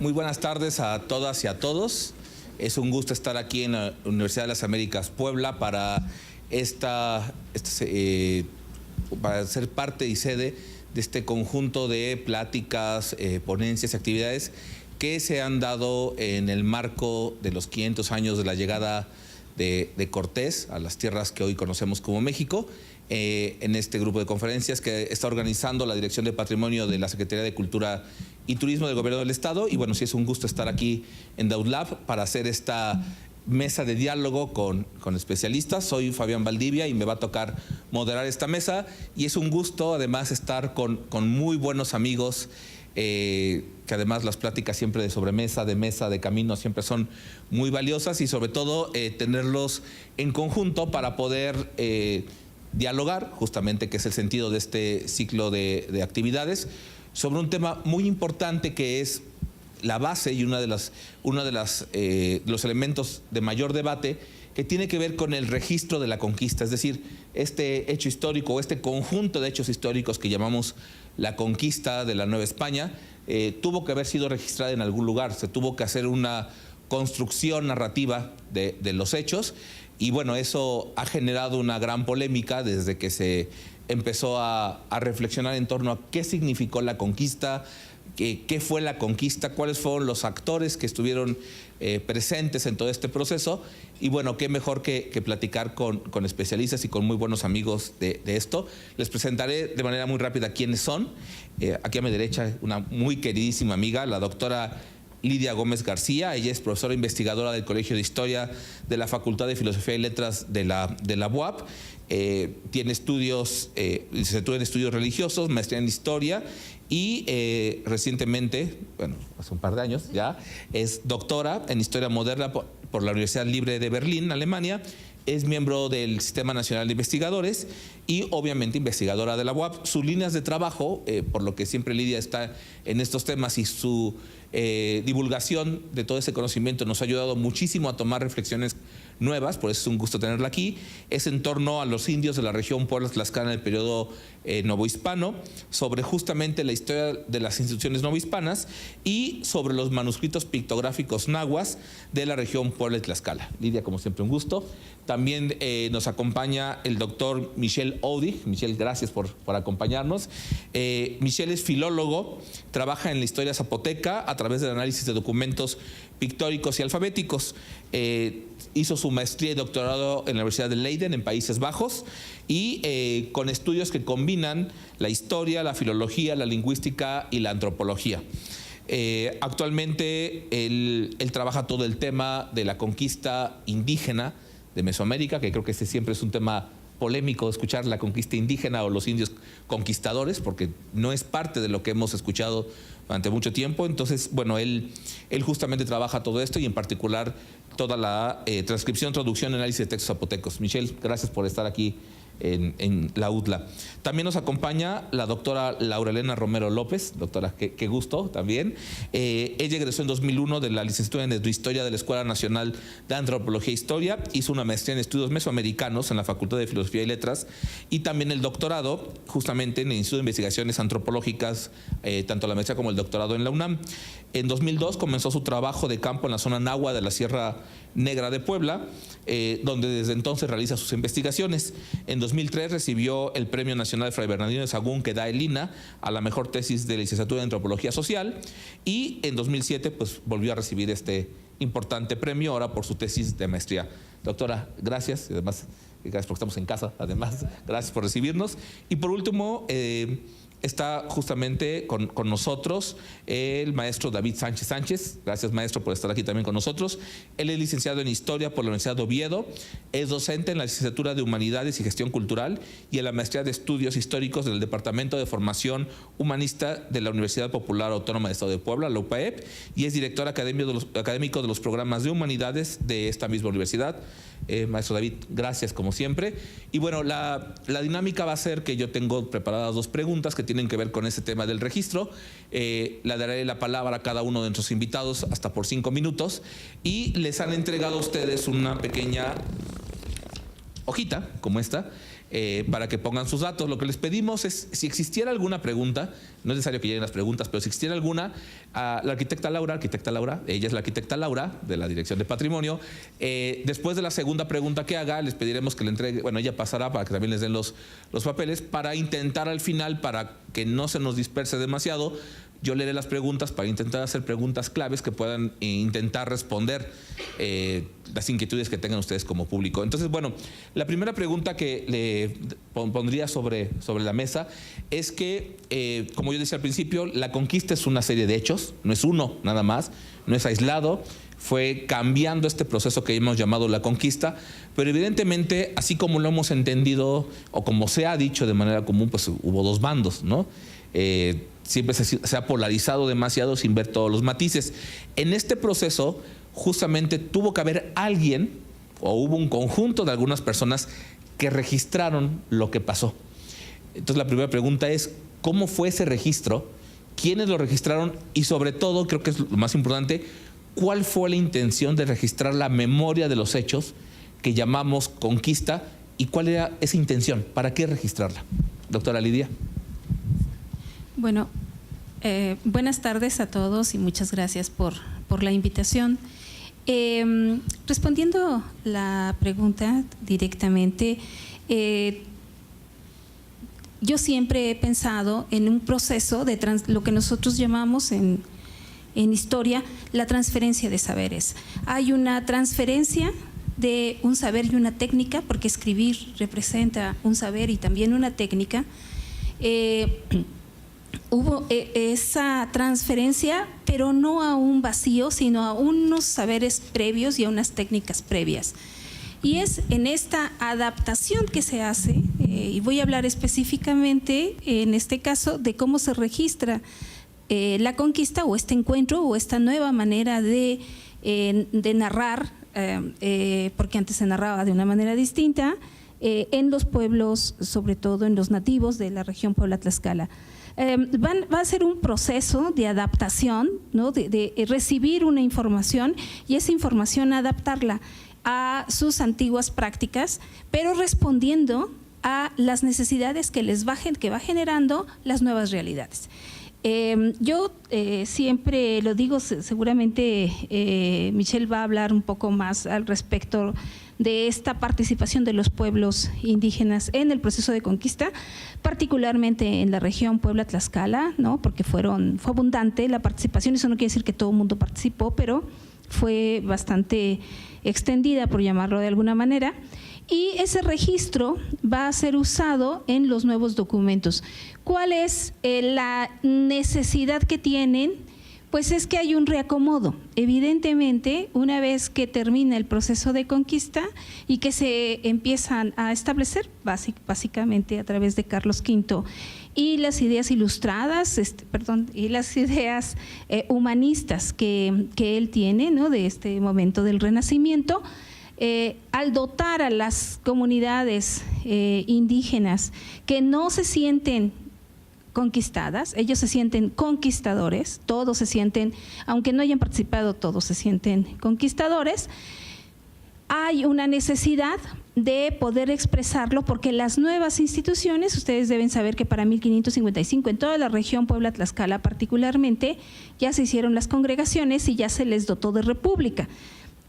Muy buenas tardes a todas y a todos. Es un gusto estar aquí en la Universidad de las Américas Puebla para para ser parte y sede de este conjunto de pláticas, ponencias y actividades que se han dado en el marco de los 500 años de la llegada de Cortés a las tierras que hoy conocemos como México, en este grupo de conferencias que está organizando la Dirección de Patrimonio de la Secretaría de Cultura y Turismo del Gobierno del Estado. Y bueno, sí es un gusto estar aquí en DAUDLAB para hacer esta mesa de diálogo con especialistas. Soy Fabián Valdivia y me va a tocar moderar esta mesa, y es un gusto además estar con muy buenos amigos, que además las pláticas siempre de sobremesa, de mesa, de camino siempre son muy valiosas, y sobre todo tenerlos en conjunto para poder dialogar, justamente, que es el sentido de este ciclo de actividades, sobre un tema muy importante que es la base y uno de los elementos de mayor debate, que tiene que ver con el registro de la conquista, es decir, este hecho histórico, este conjunto de hechos históricos que llamamos la conquista de la Nueva España, tuvo que haber sido registrada en algún lugar, se tuvo que hacer una construcción narrativa de los hechos, y bueno, eso ha generado una gran polémica desde que se empezó a reflexionar en torno a qué significó la conquista, qué fue la conquista, cuáles fueron los actores que estuvieron presentes en todo este proceso. Y bueno, qué mejor que platicar con especialistas y con muy buenos amigos de esto. Les presentaré de manera muy rápida quiénes son. Aquí a mi derecha, una muy queridísima amiga, la doctora Lidia Gómez García. Ella es profesora investigadora del Colegio de Historia de la Facultad de Filosofía y Letras de la UAP. Tiene licenciatura en estudios religiosos, maestría en historia, y recientemente, bueno, hace un par de años ya, es doctora en historia moderna por la Universidad Libre de Berlín, Alemania. Es miembro del Sistema Nacional de Investigadores y obviamente investigadora de la UAP. Sus líneas de trabajo, por lo que siempre Lidia está en estos temas, y su divulgación de todo ese conocimiento nos ha ayudado muchísimo a tomar reflexiones nuevas, por eso es un gusto tenerla aquí. Es en torno a los indios de la región Puebla-Tlaxcala en el periodo novohispano, sobre justamente la historia de las instituciones novohispanas y sobre los manuscritos pictográficos nahuas de la región Puebla-Tlaxcala. Lidia, como siempre, un gusto. También nos acompaña el doctor Michel Oudy. Michel, gracias por acompañarnos. Michel es filólogo, trabaja en la historia zapoteca a través del análisis de documentos pictóricos y alfabéticos. Hizo su maestría y doctorado en la Universidad de Leiden, en Países Bajos, y con estudios que combinan la historia, la filología, la lingüística y la antropología. Actualmente él trabaja todo el tema de la conquista indígena de Mesoamérica, que creo que ese siempre es un tema polémico, escuchar la conquista indígena o los indios conquistadores, porque no es parte de lo que hemos escuchado durante mucho tiempo. Entonces, bueno, él justamente trabaja todo esto, y en particular toda la transcripción, traducción, análisis de textos zapotecos. Michel, gracias por estar aquí en la UDLA. También nos acompaña la doctora Laura Elena Romero López. Doctora, qué gusto también. Ella egresó en 2001 de la licenciatura en Historia de la Escuela Nacional de Antropología e Historia. Hizo una maestría en estudios mesoamericanos en la Facultad de Filosofía y Letras, y también el doctorado justamente en el Instituto de Investigaciones Antropológicas, tanto la maestría como el doctorado en la UNAM. En 2002 comenzó su trabajo de campo en la zona náhuatl de la Sierra Negra de Puebla, donde desde entonces realiza sus investigaciones. En 2003 recibió el Premio Nacional Fray Bernardino de Sahagún, que da el INAH, a la mejor tesis de licenciatura en Antropología Social, y en 2007 pues volvió a recibir este importante premio, ahora por su tesis de maestría. Doctora, gracias, y además gracias porque estamos en casa, además, gracias por recibirnos. Y por último, está justamente con nosotros el maestro David Sánchez Sánchez. Gracias, maestro, por estar aquí también con nosotros. Él es licenciado en Historia por la Universidad de Oviedo, es docente en la licenciatura de Humanidades y Gestión Cultural y en la maestría de Estudios Históricos del Departamento de Formación Humanista de la Universidad Popular Autónoma del Estado de Puebla, la UPAEP, y es director académico de los programas de Humanidades de esta misma universidad. Maestro David, gracias como siempre. Y bueno, la dinámica va a ser que yo tengo preparadas dos preguntas que tienen que ver con ese tema del registro. Le daré la palabra a cada uno de nuestros invitados hasta por 5 minutos, y les han entregado a ustedes una pequeña hojita como esta, para que pongan sus datos. Lo que les pedimos es, si existiera alguna pregunta, no es necesario que lleguen las preguntas, pero si existiera alguna, a la arquitecta Laura, ella es la arquitecta Laura de la Dirección de Patrimonio. Después de la segunda pregunta que haga, les pediremos que le entregue, bueno, ella pasará para que también les den los papeles, para intentar al final, para que no se nos disperse demasiado, yo leeré las preguntas para intentar hacer preguntas claves que puedan intentar responder las inquietudes que tengan ustedes como público. Entonces, bueno, la primera pregunta que le pondría sobre la mesa es que, como yo decía al principio, la conquista es una serie de hechos, no es uno nada más, no es aislado, fue cambiando este proceso que hemos llamado la conquista, pero evidentemente, así como lo hemos entendido o como se ha dicho de manera común, pues hubo dos bandos, ¿no? Siempre se ha polarizado demasiado sin ver todos los matices. En este proceso, justamente tuvo que haber alguien, o hubo un conjunto de algunas personas que registraron lo que pasó. Entonces, la primera pregunta es, ¿cómo fue ese registro? ¿Quiénes lo registraron? Y sobre todo, creo que es lo más importante, ¿cuál fue la intención de registrar la memoria de los hechos que llamamos conquista? ¿Y cuál era esa intención? ¿Para qué registrarla? Doctora Lidia. Bueno, buenas tardes a todos y muchas gracias por la invitación. Respondiendo la pregunta directamente, yo siempre he pensado en un proceso de lo que nosotros llamamos en historia la transferencia de saberes. Hay una transferencia de un saber y una técnica, porque escribir representa un saber y también una técnica. Hubo esa transferencia, pero no a un vacío, sino a unos saberes previos y a unas técnicas previas. Y es en esta adaptación que se hace, y voy a hablar específicamente en este caso de cómo se registra la conquista o este encuentro o esta nueva manera de narrar, porque antes se narraba de una manera distinta, en los pueblos, sobre todo en los nativos de la región Puebla-Tlaxcala. Va a ser un proceso de adaptación, ¿no? de recibir una información y esa información adaptarla a sus antiguas prácticas, pero respondiendo a las necesidades que va generando las nuevas realidades. Yo siempre lo digo, seguramente Michelle va a hablar un poco más al respecto de esta participación de los pueblos indígenas en el proceso de conquista, particularmente en la región Puebla-Tlaxcala, ¿no? Porque fue abundante la participación. Eso no quiere decir que todo el mundo participó, pero fue bastante extendida, por llamarlo de alguna manera. Y ese registro va a ser usado en los nuevos documentos. ¿Cuál es la necesidad que tienen? Pues es que hay un reacomodo. Evidentemente, una vez que termina el proceso de conquista y que se empiezan a establecer, básicamente a través de Carlos V, y las ideas ilustradas, y las ideas humanistas que él tiene, ¿no? De este momento del Renacimiento, al dotar a las comunidades indígenas que no se sienten conquistadas, ellos se sienten conquistadores, todos se sienten, aunque no hayan participado, todos se sienten conquistadores. Hay una necesidad de poder expresarlo porque las nuevas instituciones, ustedes deben saber que para 1555 en toda la región Puebla-Tlaxcala particularmente, ya se hicieron las congregaciones y ya se les dotó de república.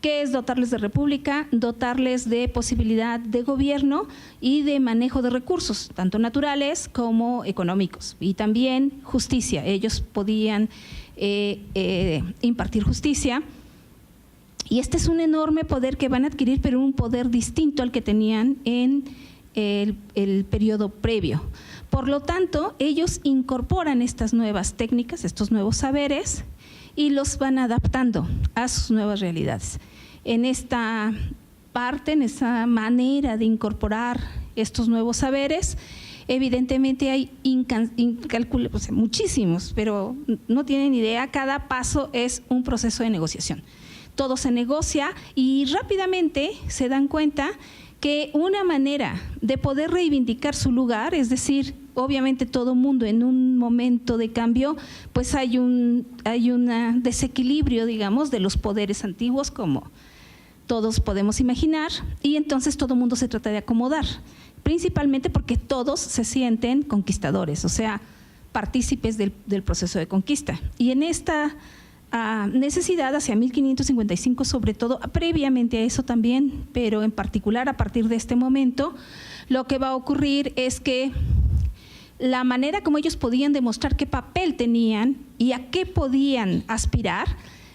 ¿Qué es dotarles de república? Dotarles de posibilidad de gobierno y de manejo de recursos, tanto naturales como económicos, y también justicia. Ellos podían impartir justicia, y este es un enorme poder que van a adquirir, pero un poder distinto al que tenían en el periodo previo. Por lo tanto, ellos incorporan estas nuevas técnicas, estos nuevos saberes, y los van adaptando a sus nuevas realidades. En esta parte, en esa manera de incorporar estos nuevos saberes, evidentemente hay incalculables, muchísimos, pero no tienen idea, cada paso es un proceso de negociación. Todo se negocia y rápidamente se dan cuenta que una manera de poder reivindicar su lugar, es decir, obviamente todo mundo en un momento de cambio, pues hay un desequilibrio, digamos, de los poderes antiguos, como todos podemos imaginar, y entonces todo el mundo se trata de acomodar, principalmente porque todos se sienten conquistadores, o sea, partícipes del proceso de conquista. Y en esta necesidad hacia 1555, sobre todo, previamente a eso también, pero en particular a partir de este momento, lo que va a ocurrir es que la manera como ellos podían demostrar qué papel tenían y a qué podían aspirar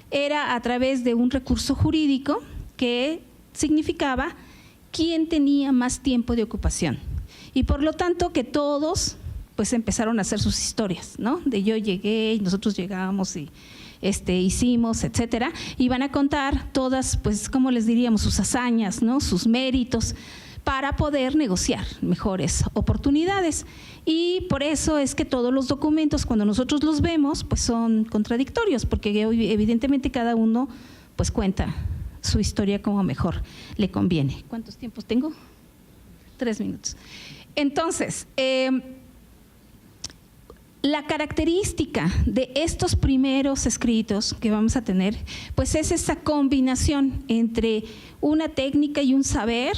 era a través de un recurso jurídico que significaba quién tenía más tiempo de ocupación. Y por lo tanto que todos pues empezaron a hacer sus historias, ¿no? De yo llegué y nosotros llegamos y hicimos, etcétera, y van a contar todas, pues, ¿cómo les diríamos? Sus hazañas, ¿no? Sus méritos, para poder negociar mejores oportunidades. Y por eso es que todos los documentos, cuando nosotros los vemos, pues son contradictorios, porque evidentemente cada uno pues cuenta su historia como mejor le conviene. ¿Cuántos tiempos tengo? 3 minutos. Entonces, la característica de estos primeros escritos que vamos a tener, pues es esa combinación entre una técnica y un saber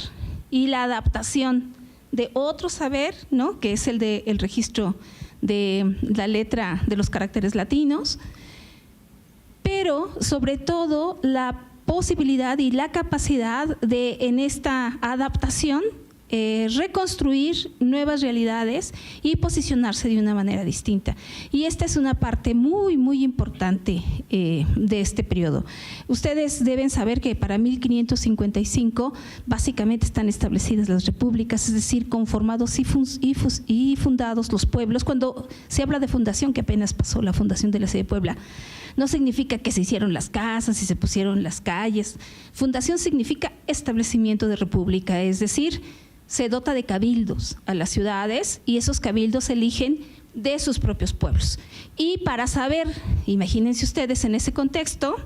y la adaptación de otro saber, ¿no? Que es el registro de la letra de los caracteres latinos, pero sobre todo la posibilidad y la capacidad de, en esta adaptación, reconstruir nuevas realidades y posicionarse de una manera distinta. Y esta es una parte muy, muy importante de este periodo. Ustedes deben saber que para 1555 básicamente están establecidas las repúblicas, es decir, conformados y fundados los pueblos. Cuando se habla de fundación, que apenas pasó la fundación de la ciudad de Puebla, no significa que se hicieron las casas y se pusieron las calles. Fundación significa establecimiento de república, es decir, se dota de cabildos a las ciudades y esos cabildos se eligen de sus propios pueblos. Y para saber, imagínense ustedes en ese contexto,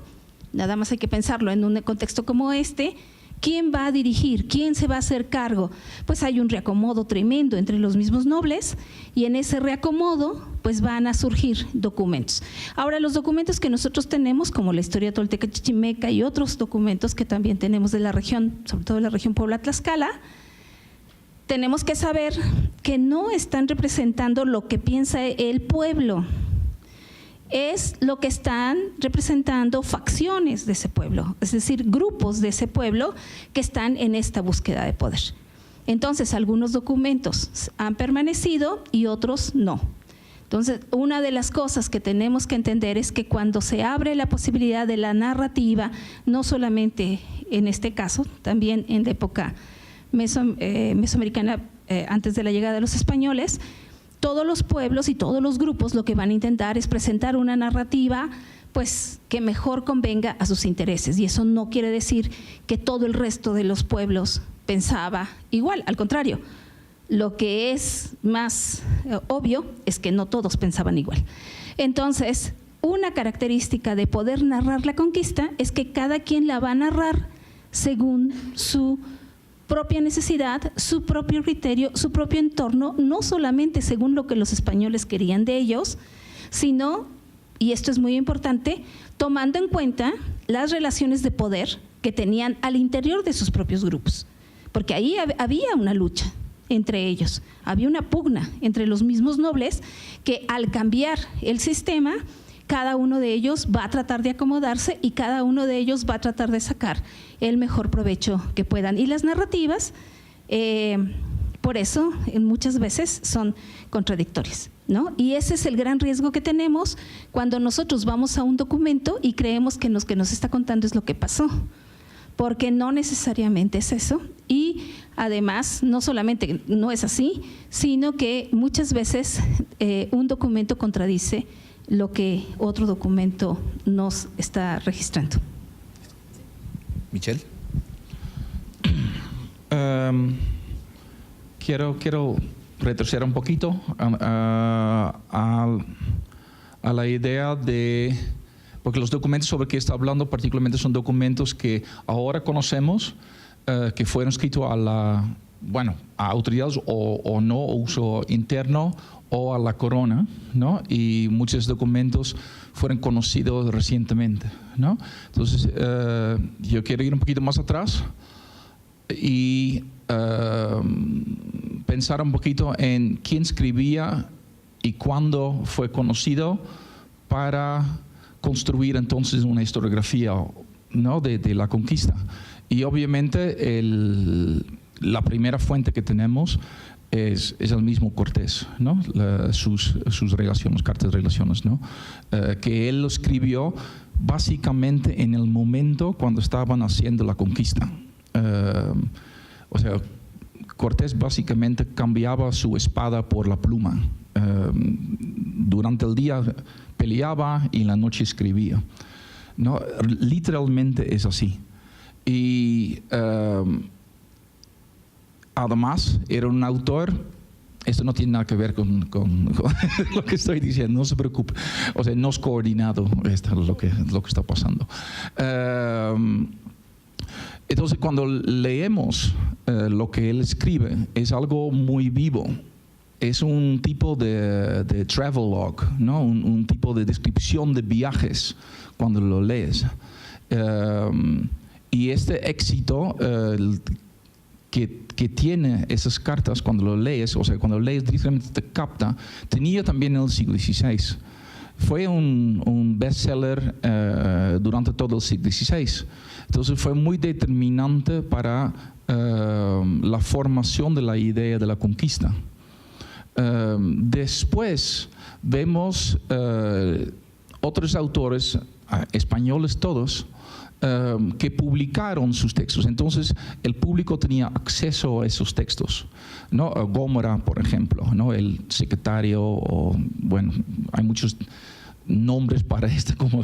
nada más hay que pensarlo en un contexto como este, ¿quién va a dirigir? ¿Quién se va a hacer cargo? Pues hay un reacomodo tremendo entre los mismos nobles y en ese reacomodo pues van a surgir documentos. Ahora, los documentos que nosotros tenemos, como la historia tolteca chichimeca y otros documentos que también tenemos de la región, sobre todo de la región Puebla-Tlaxcala, tenemos que saber que no están representando lo que piensa el pueblo, es lo que están representando facciones de ese pueblo, es decir, grupos de ese pueblo que están en esta búsqueda de poder. Entonces, algunos documentos han permanecido y otros no. Entonces, una de las cosas que tenemos que entender es que cuando se abre la posibilidad de la narrativa, no solamente en este caso, también en la época mesoamericana, antes de la llegada de los españoles, todos los pueblos y todos los grupos lo que van a intentar es presentar una narrativa pues que mejor convenga a sus intereses, y eso no quiere decir que todo el resto de los pueblos pensaba igual, al contrario, lo que es más obvio es que no todos pensaban igual. Entonces, una característica de poder narrar la conquista es que cada quien la va a narrar según su propia necesidad, su propio criterio, su propio entorno, no solamente según lo que los españoles querían de ellos, sino, y esto es muy importante, tomando en cuenta las relaciones de poder que tenían al interior de sus propios grupos, porque ahí había una lucha entre ellos, había una pugna entre los mismos nobles que al cambiar el sistema, cada uno de ellos va a tratar de acomodarse y cada uno de ellos va a tratar de sacar el mejor provecho que puedan. Y las narrativas, por eso, muchas veces son contradictorias, ¿no? Y ese es el gran riesgo que tenemos cuando nosotros vamos a un documento y creemos que lo que nos está contando es lo que pasó, porque no necesariamente es eso. Y además, no solamente no es así, sino que muchas veces un documento contradice lo que otro documento nos está registrando. Michelle. Quiero retroceder un poquito a la idea de, porque los documentos sobre que está hablando particularmente son documentos que ahora conocemos, que fueron escritos a autoridades o no uso interno o a la corona, ¿no? Y muchos documentos fueron conocidos recientemente, ¿no? Entonces, yo quiero ir un poquito más atrás y pensar un poquito en quién escribía y cuándo fue conocido para construir entonces una historiografía, ¿no? de la conquista. Y obviamente la primera fuente que tenemos es el mismo Cortés, ¿no? Sus relaciones, cartas de relaciones, ¿no? Que él lo escribió básicamente en el momento cuando estaban haciendo la conquista. O sea, Cortés básicamente cambiaba su espada por la pluma. Durante el día peleaba y en la noche escribía, ¿no? Literalmente es así. Y además era un autor, esto no tiene nada que ver con lo que estoy diciendo, no se preocupe, o sea, no es coordinado lo que está pasando. Entonces, cuando leemos lo que él escribe, es algo muy vivo. Es un tipo de travelogue, ¿no? Un tipo de descripción de viajes cuando lo lees. Y este éxito que tiene esas cartas cuando lo lees, o sea, cuando lees directamente te capta, tenía también en el siglo XVI. Fue un bestseller durante todo el siglo XVI. Entonces fue muy determinante para la formación de la idea de la conquista. Después vemos otros autores, españoles todos, que publicaron sus textos. Entonces el público tenía acceso a esos textos, ¿no? Gómora, por ejemplo, ¿no? El secretario, o bueno, hay muchos nombres para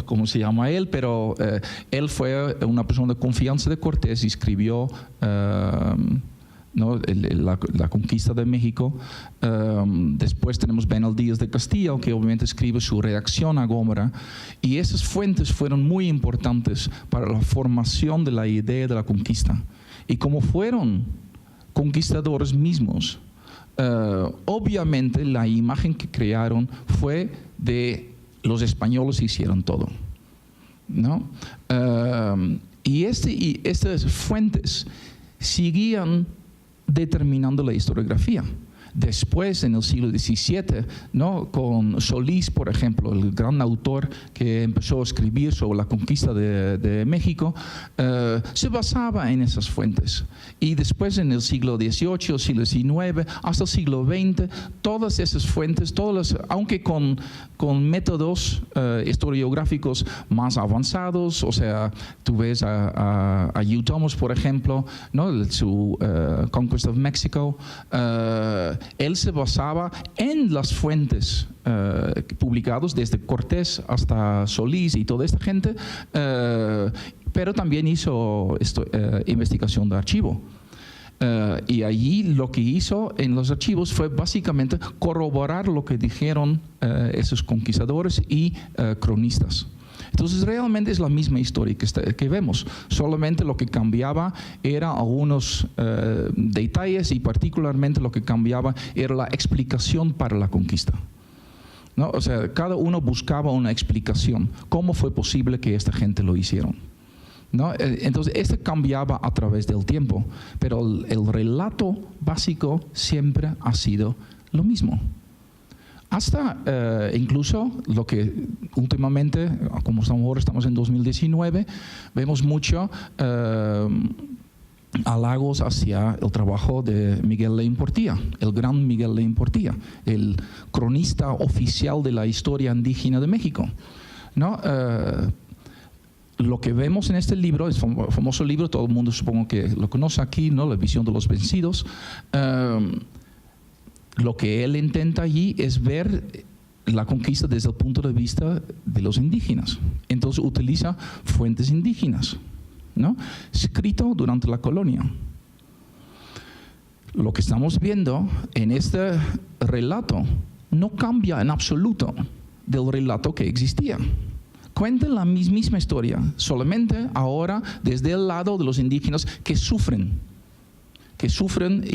cómo se llama él, pero él fue una persona de confianza de Cortés y escribió ¿no? la conquista de México. Después tenemos Bernal Díaz de Castillo, que obviamente escribe su redacción a Gómora, y esas fuentes fueron muy importantes para la formación de la idea de la conquista. Y como fueron conquistadores mismos, obviamente la imagen que crearon fue de los españoles hicieron todo, ¿no? Y estas fuentes seguían determinando la historiografía. Después, en el siglo XVII, ¿no? Con Solís, por ejemplo, el gran autor que empezó a escribir sobre la conquista de México, se basaba en esas fuentes. Y después, en el siglo XVIII, siglo XIX, hasta el siglo XX, todas esas fuentes, aunque con métodos historiográficos más avanzados, o sea, tú ves a Hugh Thomas, por ejemplo, ¿no? Su Conquest of Mexico, él se basaba en las fuentes publicadas desde Cortés hasta Solís y toda esta gente, pero también hizo investigación de archivo. Y allí lo que hizo en los archivos fue básicamente corroborar lo que dijeron esos conquistadores y cronistas. Entonces realmente es la misma historia que vemos, solamente lo que cambiaba era algunos detalles, y particularmente lo que cambiaba era la explicación para la conquista, ¿no? O sea, cada uno buscaba una explicación, cómo fue posible que esta gente lo hicieron, ¿no? Entonces esto cambiaba a través del tiempo, pero el relato básico siempre ha sido lo mismo. Hasta incluso lo que últimamente, como estamos en 2019, vemos mucho halagos hacia el trabajo de Miguel Layún Portilla, el gran Miguel Layún Portilla, el cronista oficial de la historia indígena de México, ¿no? Lo que vemos en este libro, es un famoso libro, todo el mundo supongo que lo conoce aquí, ¿no? La visión de los vencidos. Lo que él intenta allí es ver la conquista desde el punto de vista de los indígenas. Entonces utiliza fuentes indígenas, ¿no? Escrito durante la colonia. Lo que estamos viendo en este relato no cambia en absoluto del relato que existía. Cuentan la misma historia, solamente ahora desde el lado de los indígenas que sufren, que sufren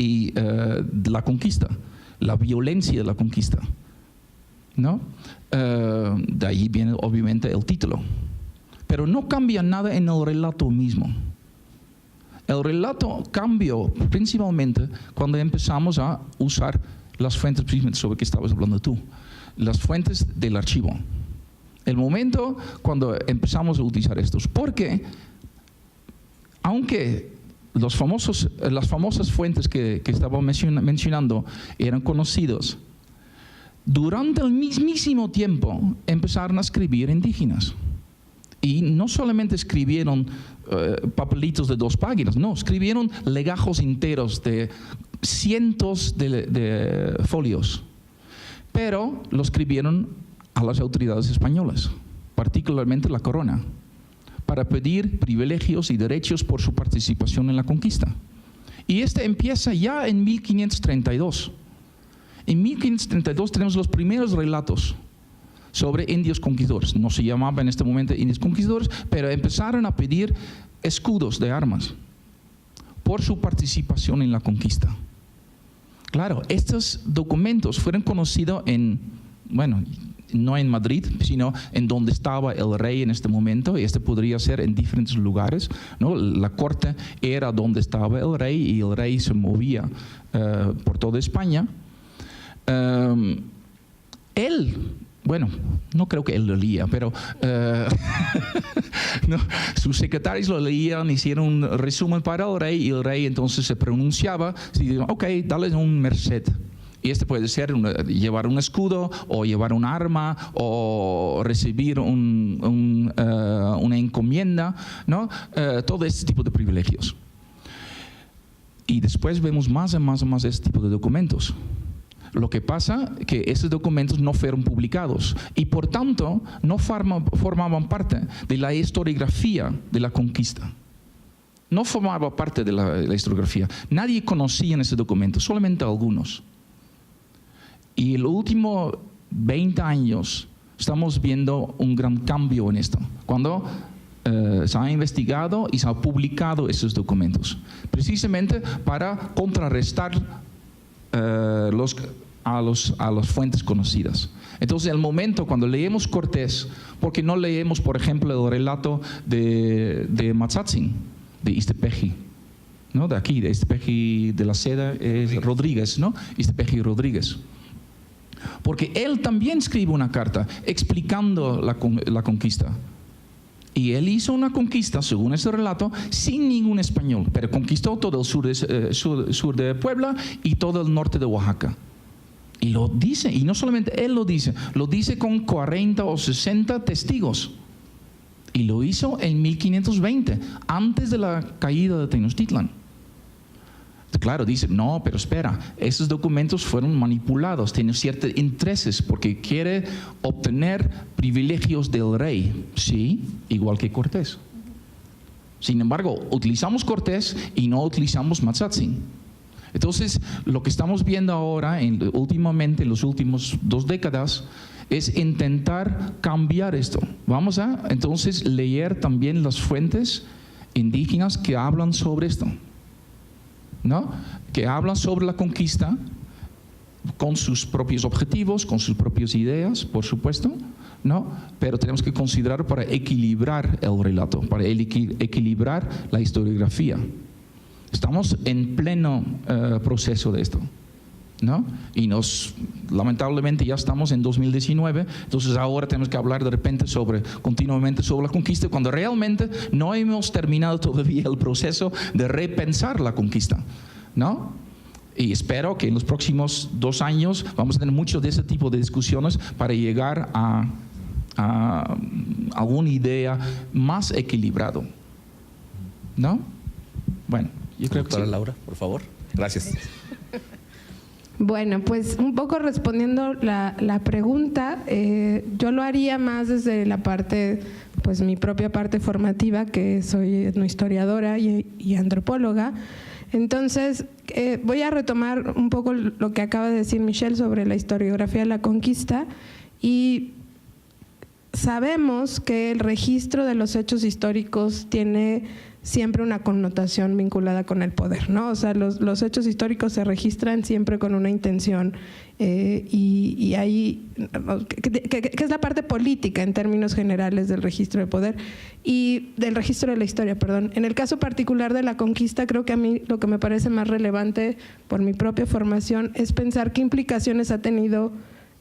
la conquista, la violencia de la conquista, ¿no? De ahí viene obviamente el título. Pero no cambia nada en el relato mismo. El relato cambió principalmente cuando empezamos a usar las fuentes sobre que estabas hablando tú, las fuentes del archivo. El momento cuando empezamos a utilizar estos, porque aunque las famosas fuentes que estaba mencionando eran conocidos, durante el mismísimo tiempo empezaron a escribir indígenas. Y no solamente escribieron papelitos de 2 páginas, no, escribieron legajos enteros de cientos de folios. Pero lo escribieron a las autoridades españolas, particularmente la corona, para pedir privilegios y derechos por su participación en la conquista. Y empieza ya en 1532. En 1532 tenemos los primeros relatos sobre indios conquistadores. No se llamaban en este momento indios conquistadores, pero empezaron a pedir escudos de armas por su participación en la conquista. Claro, estos documentos fueron conocidos no en Madrid, sino en donde estaba el rey en este momento, y podría ser en diferentes lugares, ¿no? La corte era donde estaba el rey y el rey se movía por toda España. No creo que él lo leía, pero no, sus secretarios lo leían, hicieron un resumen para el rey y el rey entonces se pronunciaba y dijo, ok, dale un merced. Y puede ser llevar un escudo o llevar un arma o recibir una encomienda, ¿no? Todo este tipo de privilegios. Y después vemos más y más este tipo de documentos. Lo que pasa es que esos documentos no fueron publicados y por tanto no formaban parte de la historiografía de la conquista. No formaba parte de la historiografía. Nadie conocía esos documentos, solamente algunos. Y en los últimos 20 años estamos viendo un gran cambio en esto, cuando se ha investigado y se ha publicado esos documentos, precisamente para contrarrestar a las fuentes conocidas. Entonces, el momento cuando leemos Cortés, porque no leemos, por ejemplo, el relato de Mazatzin, de Iztepeci, ¿no? De aquí, de Iztepeci de la Seda, es Rodríguez, ¿no? Iztepeci Rodríguez. Porque él también escribe una carta explicando la conquista. Y él hizo una conquista, según ese relato, sin ningún español, pero conquistó todo el sur de Puebla y todo el norte de Oaxaca. Y lo dice, y no solamente él lo dice con 40 o 60 testigos. Y lo hizo en 1520, antes de la caída de Tenochtitlan. Claro, dice, no, pero espera, esos documentos fueron manipulados, tienen ciertos intereses porque quiere obtener privilegios del rey, sí, igual que Cortés. Sin embargo, utilizamos Cortés y no utilizamos Mazatzin. Entonces, lo que estamos viendo ahora, últimamente, en las últimas 2 décadas, es intentar cambiar esto. Vamos a, entonces, leer también las fuentes indígenas que hablan sobre esto, ¿no? Que hablan sobre la conquista con sus propios objetivos, con sus propias ideas, por supuesto, ¿no? Pero tenemos que considerar para equilibrar el relato, para equilibrar la historiografía. Estamos en pleno proceso de esto, ¿no? Y lamentablemente ya estamos en 2019, entonces ahora tenemos que hablar de repente continuamente sobre la conquista, cuando realmente no hemos terminado todavía el proceso de repensar la conquista, ¿no? Y espero que en los próximos 2 años vamos a tener mucho de ese tipo de discusiones para llegar a alguna idea más equilibrado, ¿no? Bueno, yo creo que Doctora sí. Laura, por favor. Gracias. Bueno, pues un poco respondiendo la pregunta, yo lo haría más desde la parte, pues mi propia parte formativa, que soy etnohistoriadora y antropóloga. Entonces, voy a retomar un poco lo que acaba de decir Michelle sobre la historiografía de la conquista y sabemos que el registro de los hechos históricos tiene siempre una connotación vinculada con el poder, ¿no? O sea, los hechos históricos se registran siempre con una intención y ahí, que es la parte política en términos generales del registro de poder y del registro de la historia, perdón. En el caso particular de la conquista, creo que a mí lo que me parece más relevante por mi propia formación es pensar qué implicaciones ha tenido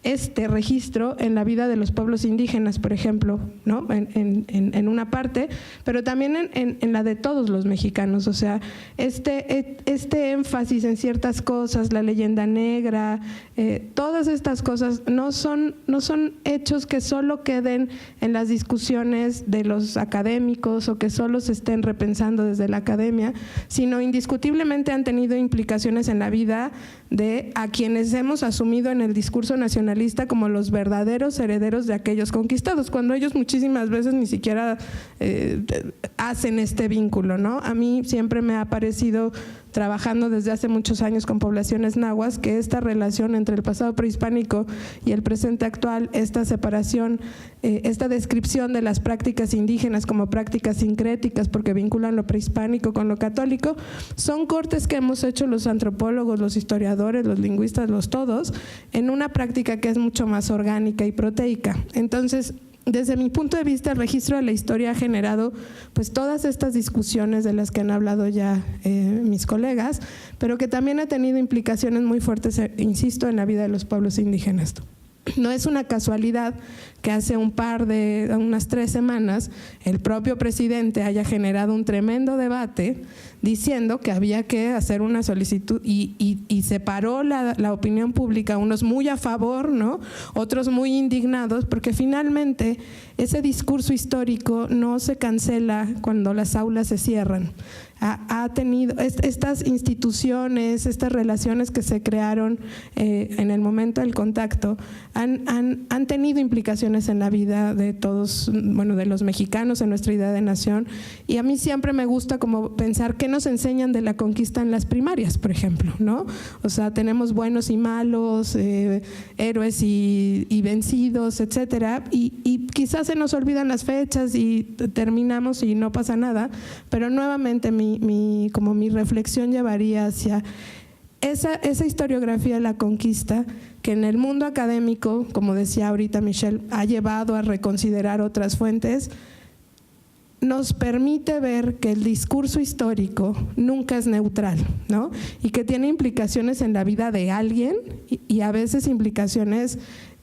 este registro en la vida de los pueblos indígenas, por ejemplo, ¿no? En una parte, pero también en la de todos los mexicanos. O sea, este énfasis en ciertas cosas, la leyenda negra, todas estas cosas no son hechos que solo queden en las discusiones de los académicos o que solo se estén repensando desde la academia, sino indiscutiblemente han tenido implicaciones en la vida de a quienes hemos asumido en el discurso nacionalista como los verdaderos herederos de aquellos conquistados, cuando ellos muchísimas veces ni siquiera hacen este vínculo, ¿no? A mí siempre me ha parecido, trabajando desde hace muchos años con poblaciones nahuas, que esta relación entre el pasado prehispánico y el presente actual, esta separación, esta descripción de las prácticas indígenas como prácticas sincréticas porque vinculan lo prehispánico con lo católico, son cortes que hemos hecho los antropólogos, los historiadores, los lingüistas, los todos, en una práctica que es mucho más orgánica y proteica. Entonces, desde mi punto de vista, el registro de la historia ha generado pues todas estas discusiones de las que han hablado ya mis colegas, pero que también ha tenido implicaciones muy fuertes, insisto, en la vida de los pueblos indígenas. No es una casualidad que hace unas 3 semanas el propio presidente haya generado un tremendo debate diciendo que había que hacer una solicitud y separó la opinión pública, unos muy a favor, ¿no? Otros muy indignados, porque finalmente ese discurso histórico no se cancela cuando las aulas se cierran. Ha tenido estas instituciones, estas relaciones que se crearon en el momento del contacto, han tenido implicaciones en la vida de todos, bueno, de los mexicanos, en nuestra idea de nación. Y a mí siempre me gusta como pensar qué nos enseñan de la conquista en las primarias, por ejemplo, ¿no? O sea, tenemos buenos y malos, héroes y vencidos, etcétera, y quizás se nos olvidan las fechas y terminamos y no pasa nada, pero nuevamente mi reflexión llevaría hacia esa historiografía de la conquista que en el mundo académico, como decía ahorita Michelle, ha llevado a reconsiderar otras fuentes, nos permite ver que el discurso histórico nunca es neutral, ¿no? Y que tiene implicaciones en la vida de alguien y a veces implicaciones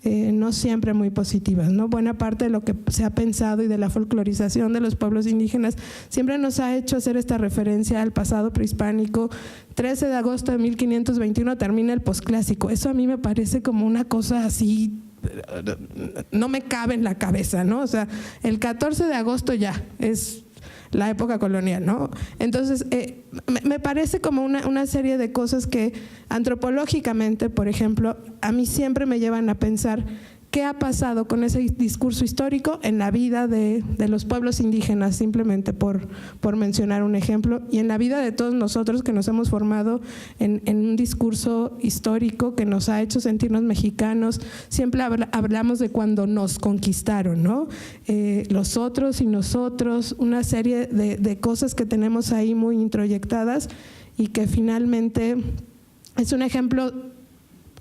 no siempre muy positivas, ¿no? Buena parte de lo que se ha pensado y de la folclorización de los pueblos indígenas siempre nos ha hecho hacer esta referencia al pasado prehispánico. 13 de agosto de 1521 termina el posclásico. Eso a mí me parece como una cosa así, no me cabe en la cabeza, ¿no? O sea, el 14 de agosto ya es la época colonial, ¿no? Entonces, me parece como una serie de cosas que antropológicamente, por ejemplo, a mí siempre me llevan a pensar qué ha pasado con ese discurso histórico en la vida de los pueblos indígenas, simplemente por mencionar un ejemplo, y en la vida de todos nosotros que nos hemos formado en un discurso histórico que nos ha hecho sentirnos mexicanos. Siempre hablamos de cuando nos conquistaron, ¿no? Los otros y nosotros, una serie de cosas que tenemos ahí muy introyectadas y que finalmente es un ejemplo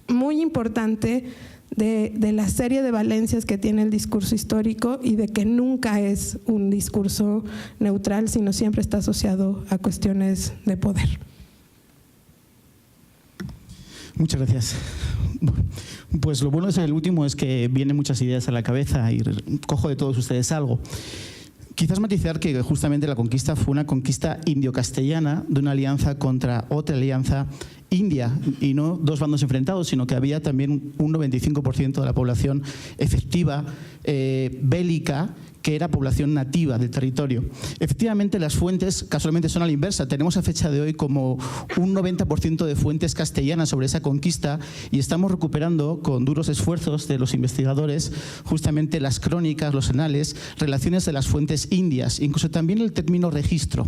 muy importante de la serie de valencias que tiene el discurso histórico y de que nunca es un discurso neutral, sino siempre está asociado a cuestiones de poder. Muchas gracias. Pues lo bueno de ser el último es que vienen muchas ideas a la cabeza y cojo de todos ustedes algo. Quizás matizar que justamente la conquista fue una conquista indio-castellana de una alianza contra otra alianza india, y no dos bandos enfrentados, sino que había también un 95% de la población efectiva bélica que era población nativa del territorio. Efectivamente, las fuentes casualmente son a la inversa. Tenemos a fecha de hoy como un 90% de fuentes castellanas sobre esa conquista y estamos recuperando con duros esfuerzos de los investigadores justamente las crónicas, los anales, relaciones de las fuentes indias, incluso también el término registro.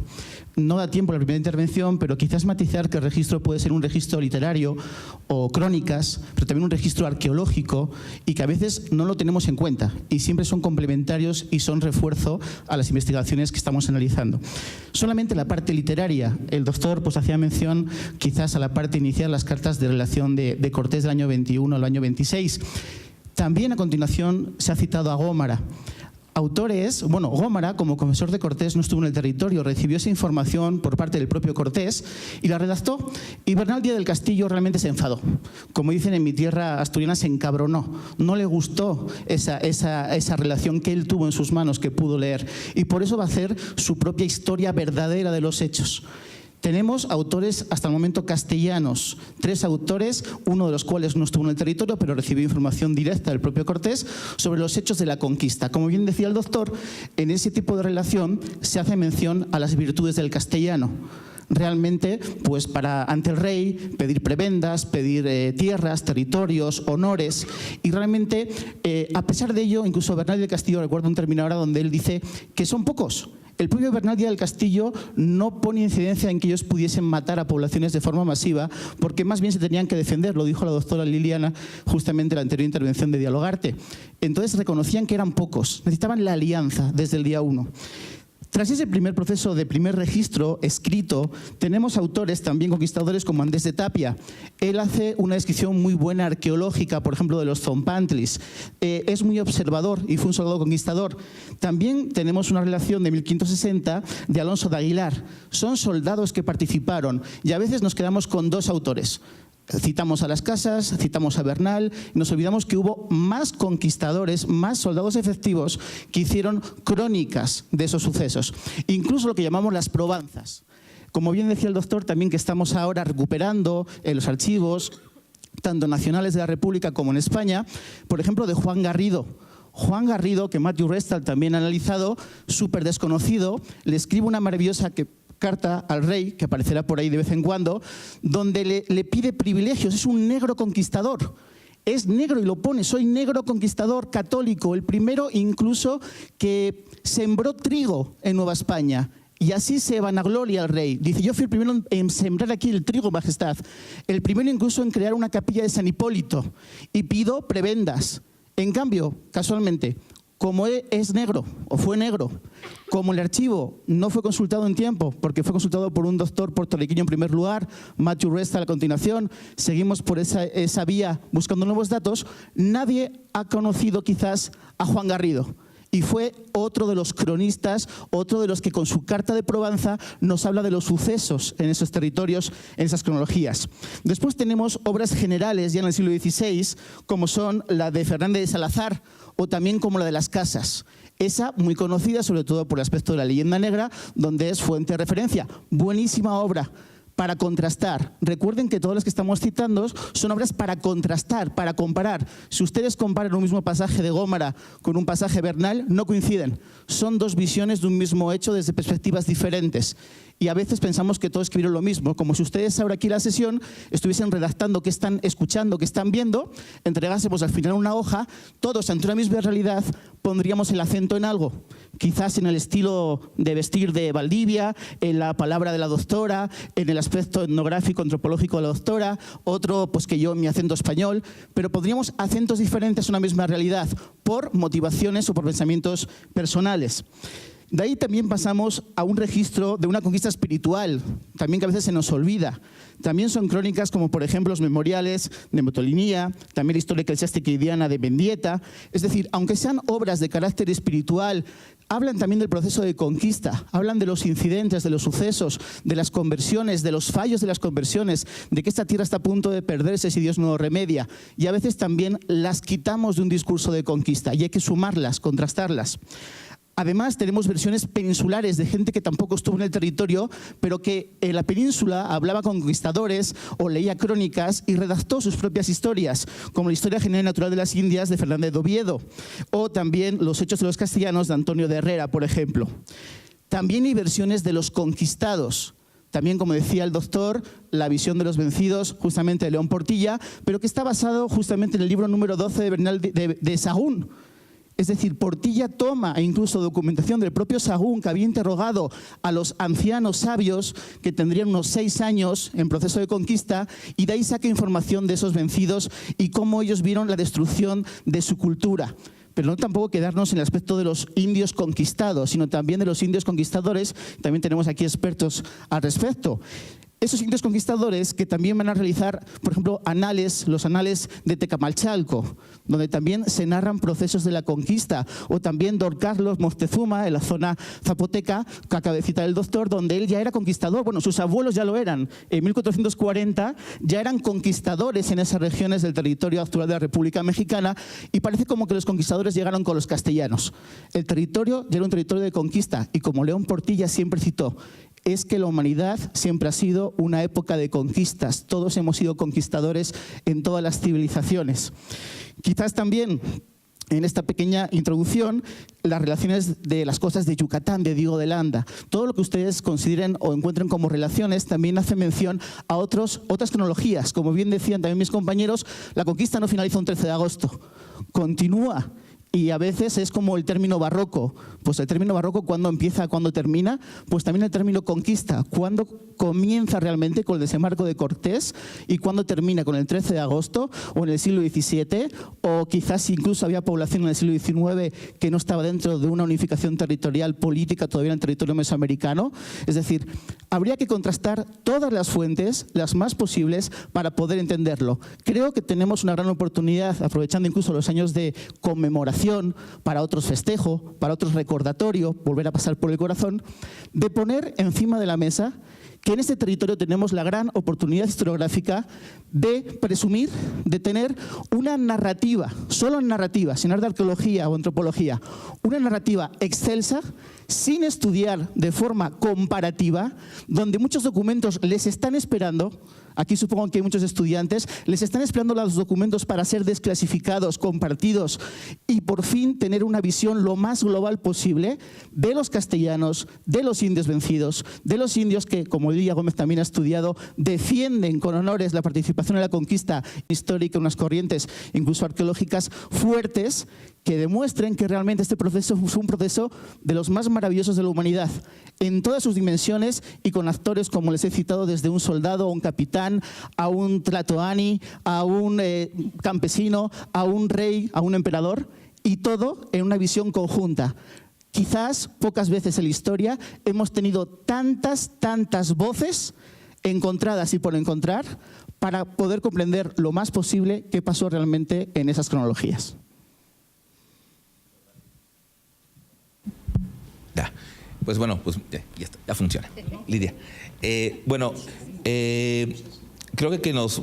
No da tiempo a la primera intervención, pero quizás matizar que el registro puede ser un registro registro literario o crónicas, pero también un registro arqueológico, y que a veces no lo tenemos en cuenta y siempre son complementarios y son refuerzo a las investigaciones que estamos analizando. Solamente la parte literaria, el doctor pues hacía mención quizás a la parte inicial, las cartas de relación de Cortés del año 21 al año 26. También a continuación se ha citado a Gómara. Autores, bueno, Gómara, como confesor de Cortés, no estuvo en el territorio, recibió esa información por parte del propio Cortés y la redactó. Y Bernal Díaz del Castillo realmente se enfadó. Como dicen en mi tierra asturiana, se encabronó. No le gustó esa relación que él tuvo en sus manos, que pudo leer. Y por eso va a hacer su propia historia verdadera de los hechos. Tenemos autores hasta el momento castellanos, 3 autores, uno de los cuales no estuvo en el territorio, pero recibió información directa del propio Cortés sobre los hechos de la conquista. Como bien decía el doctor, en ese tipo de relación se hace mención a las virtudes del castellano. Realmente, pues ante el rey, pedir prebendas, pedir tierras, territorios, honores, y realmente, a pesar de ello, incluso Bernal del Castillo, recuerdo un término ahora donde él dice que son pocos. El propio Bernal Díaz del Castillo no pone incidencia en que ellos pudiesen matar a poblaciones de forma masiva, porque más bien se tenían que defender, lo dijo la doctora Liliana justamente en la anterior intervención de Dialogarte. Entonces reconocían que eran pocos, necesitaban la alianza desde el día 1. Tras ese primer proceso de primer registro escrito, tenemos autores también conquistadores como Andrés de Tapia. Él hace una descripción muy buena arqueológica, por ejemplo, de los zompantlis. Es muy observador y fue un soldado conquistador. También tenemos una relación de 1560 de Alonso de Aguilar. Son soldados que participaron y a veces nos quedamos con 2 autores. Citamos a Las Casas, citamos a Bernal, y nos olvidamos que hubo más conquistadores, más soldados efectivos que hicieron crónicas de esos sucesos. Incluso lo que llamamos las probanzas. Como bien decía el doctor, también que estamos ahora recuperando en los archivos, tanto nacionales de la República como en España, por ejemplo, de Juan Garrido. Juan Garrido, que Matthew Restal también ha analizado, súper desconocido, le escribe una maravillosa carta al rey, que aparecerá por ahí de vez en cuando, donde le pide privilegios. Es un negro conquistador. Es negro y lo pone, soy negro conquistador católico, el primero incluso que sembró trigo en Nueva España. Y así se vanagloria al rey. Dice, yo fui el primero en sembrar aquí el trigo, majestad. El primero incluso en crear una capilla de San Hipólito. Y pido prebendas. En cambio, casualmente, como es negro, o fue negro, como el archivo no fue consultado en tiempo, porque fue consultado por un doctor puertorriqueño en primer lugar, Matthew Restal a continuación, seguimos por esa vía buscando nuevos datos, nadie ha conocido quizás a Juan Garrido. Y fue otro de los cronistas, otro de los que con su carta de probanza nos habla de los sucesos en esos territorios, en esas cronologías. Después tenemos obras generales ya en el siglo XVI, como son la de Fernández de Salazar o también como la de Las Casas. Esa muy conocida sobre todo por el aspecto de la leyenda negra, donde es fuente de referencia. Buenísima obra. Para contrastar. Recuerden que todas las que estamos citando son obras para contrastar, para comparar. Si ustedes comparan un mismo pasaje de Gómara con un pasaje Bernal, no coinciden. Son 2 visiones de un mismo hecho desde perspectivas diferentes. Y a veces pensamos que todos escribieron lo mismo, como si ustedes ahora aquí en la sesión estuviesen redactando qué están escuchando, qué están viendo, entregásemos al final una hoja, todos ante una misma realidad pondríamos el acento en algo, quizás en el estilo de vestir de Valdivia, en la palabra de la doctora, en el aspecto etnográfico, antropológico de la doctora, otro pues que yo en mi acento español, pero pondríamos acentos diferentes a una misma realidad por motivaciones o por pensamientos personales. De ahí también pasamos a un registro de una conquista espiritual, también que a veces se nos olvida. También son crónicas como, por ejemplo, los memoriales de Motolinía, también la historia eclesiástica y diana de Mendieta. Es decir, aunque sean obras de carácter espiritual, hablan también del proceso de conquista, hablan de los incidentes, de los sucesos, de las conversiones, de los fallos de las conversiones, de que esta tierra está a punto de perderse si Dios no lo remedia. Y a veces también las quitamos de un discurso de conquista y hay que sumarlas, contrastarlas. Además, tenemos versiones peninsulares de gente que tampoco estuvo en el territorio, pero que en la península hablaba con conquistadores o leía crónicas y redactó sus propias historias, como la Historia General y Natural de las Indias de Fernández de Oviedo, o también Los Hechos de los Castellanos de Antonio de Herrera, por ejemplo. También hay versiones de los conquistados. También, como decía el doctor, La visión de los vencidos, justamente de León Portilla, pero que está basado justamente en el libro número 12 de Bernal de Sahagún. Es decir, Portilla toma incluso documentación del propio Sahagún, que había interrogado a los ancianos sabios, que tendrían unos 6 años en proceso de conquista, y de ahí saca información de esos vencidos y cómo ellos vieron la destrucción de su cultura. Pero no tampoco quedarnos en el aspecto de los indios conquistados, sino también de los indios conquistadores. También tenemos aquí expertos al respecto. Esos indios conquistadores que también van a realizar, por ejemplo, los anales de Tecamalchalco, donde también se narran procesos de la conquista, o también Don Carlos Moctezuma, en la zona zapoteca, que acaba de citar el doctor, donde él ya era conquistador. Bueno, sus abuelos ya lo eran. En 1440 ya eran conquistadores en esas regiones del territorio actual de la República Mexicana, y parece como que los conquistadores llegaron con los castellanos. El territorio ya era un territorio de conquista, y como León Portilla siempre citó, es que la humanidad siempre ha sido una época de conquistas. Todos hemos sido conquistadores en todas las civilizaciones. Quizás también, en esta pequeña introducción, las relaciones de las costas de Yucatán, de Diego de Landa. Todo lo que ustedes consideren o encuentren como relaciones también hace mención a otras cronologías. Como bien decían también mis compañeros, la conquista no finaliza un 13 de agosto, continúa. Y a veces es como el término barroco. Pues el término barroco, ¿cuándo empieza, cuándo termina? Pues también el término conquista. ¿Cuándo comienza realmente con el desembarco de Cortés y cuándo termina con el 13 de agosto o en el siglo XVII? O quizás incluso había población en el siglo XIX que no estaba dentro de una unificación territorial política todavía en el territorio mesoamericano. Es decir, habría que contrastar todas las fuentes, las más posibles, para poder entenderlo. Creo que tenemos una gran oportunidad, aprovechando incluso los años de conmemoración, para otros festejos, para otros recordatorios, volver a pasar por el corazón, de poner encima de la mesa que en este territorio tenemos la gran oportunidad historiográfica de presumir, de tener una narrativa, solo narrativa, sin hablar de arqueología o antropología, una narrativa excelsa, sin estudiar de forma comparativa, donde muchos documentos les están esperando. Aquí supongo que hay muchos estudiantes, les están esperando los documentos para ser desclasificados, compartidos y por fin tener una visión lo más global posible de los castellanos, de los indios vencidos, de los indios que, como Lidia Gómez también ha estudiado, defienden con honores la participación en la conquista histórica, unas corrientes incluso arqueológicas fuertes que demuestren que realmente este proceso fue un proceso de los más maravillosos de la humanidad, en todas sus dimensiones y con actores, como les he citado, desde un soldado a un capitán, a un tlatoani, a un campesino, a un rey, a un emperador, y todo en una visión conjunta. Quizás pocas veces en la historia hemos tenido tantas voces encontradas y por encontrar para poder comprender lo más posible qué pasó realmente en esas cronologías. Ya. Pues bueno, pues ya está, ya funciona. Lidia. Creo que nos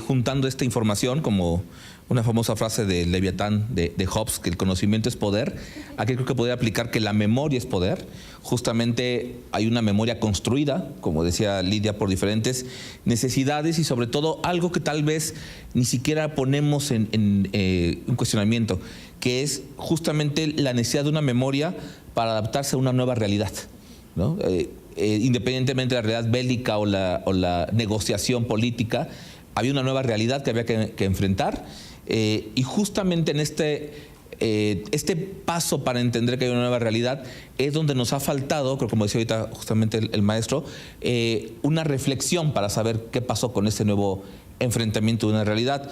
juntando esta información, como una famosa frase de Leviatán de Hobbes, que el conocimiento es poder, aquí creo que podría aplicar que la memoria es poder. Justamente hay una memoria construida, como decía Lidia, por diferentes necesidades y sobre todo algo que tal vez ni siquiera ponemos en un cuestionamiento, que es justamente la necesidad de una memoria para adaptarse a una nueva realidad, ¿no? Independientemente de la realidad bélica o la negociación política, había una nueva realidad que había que enfrentar, y justamente en este paso para entender que hay una nueva realidad es donde nos ha faltado, creo, como decía ahorita justamente el maestro, una reflexión para saber qué pasó con este nuevo enfrentamiento de una realidad.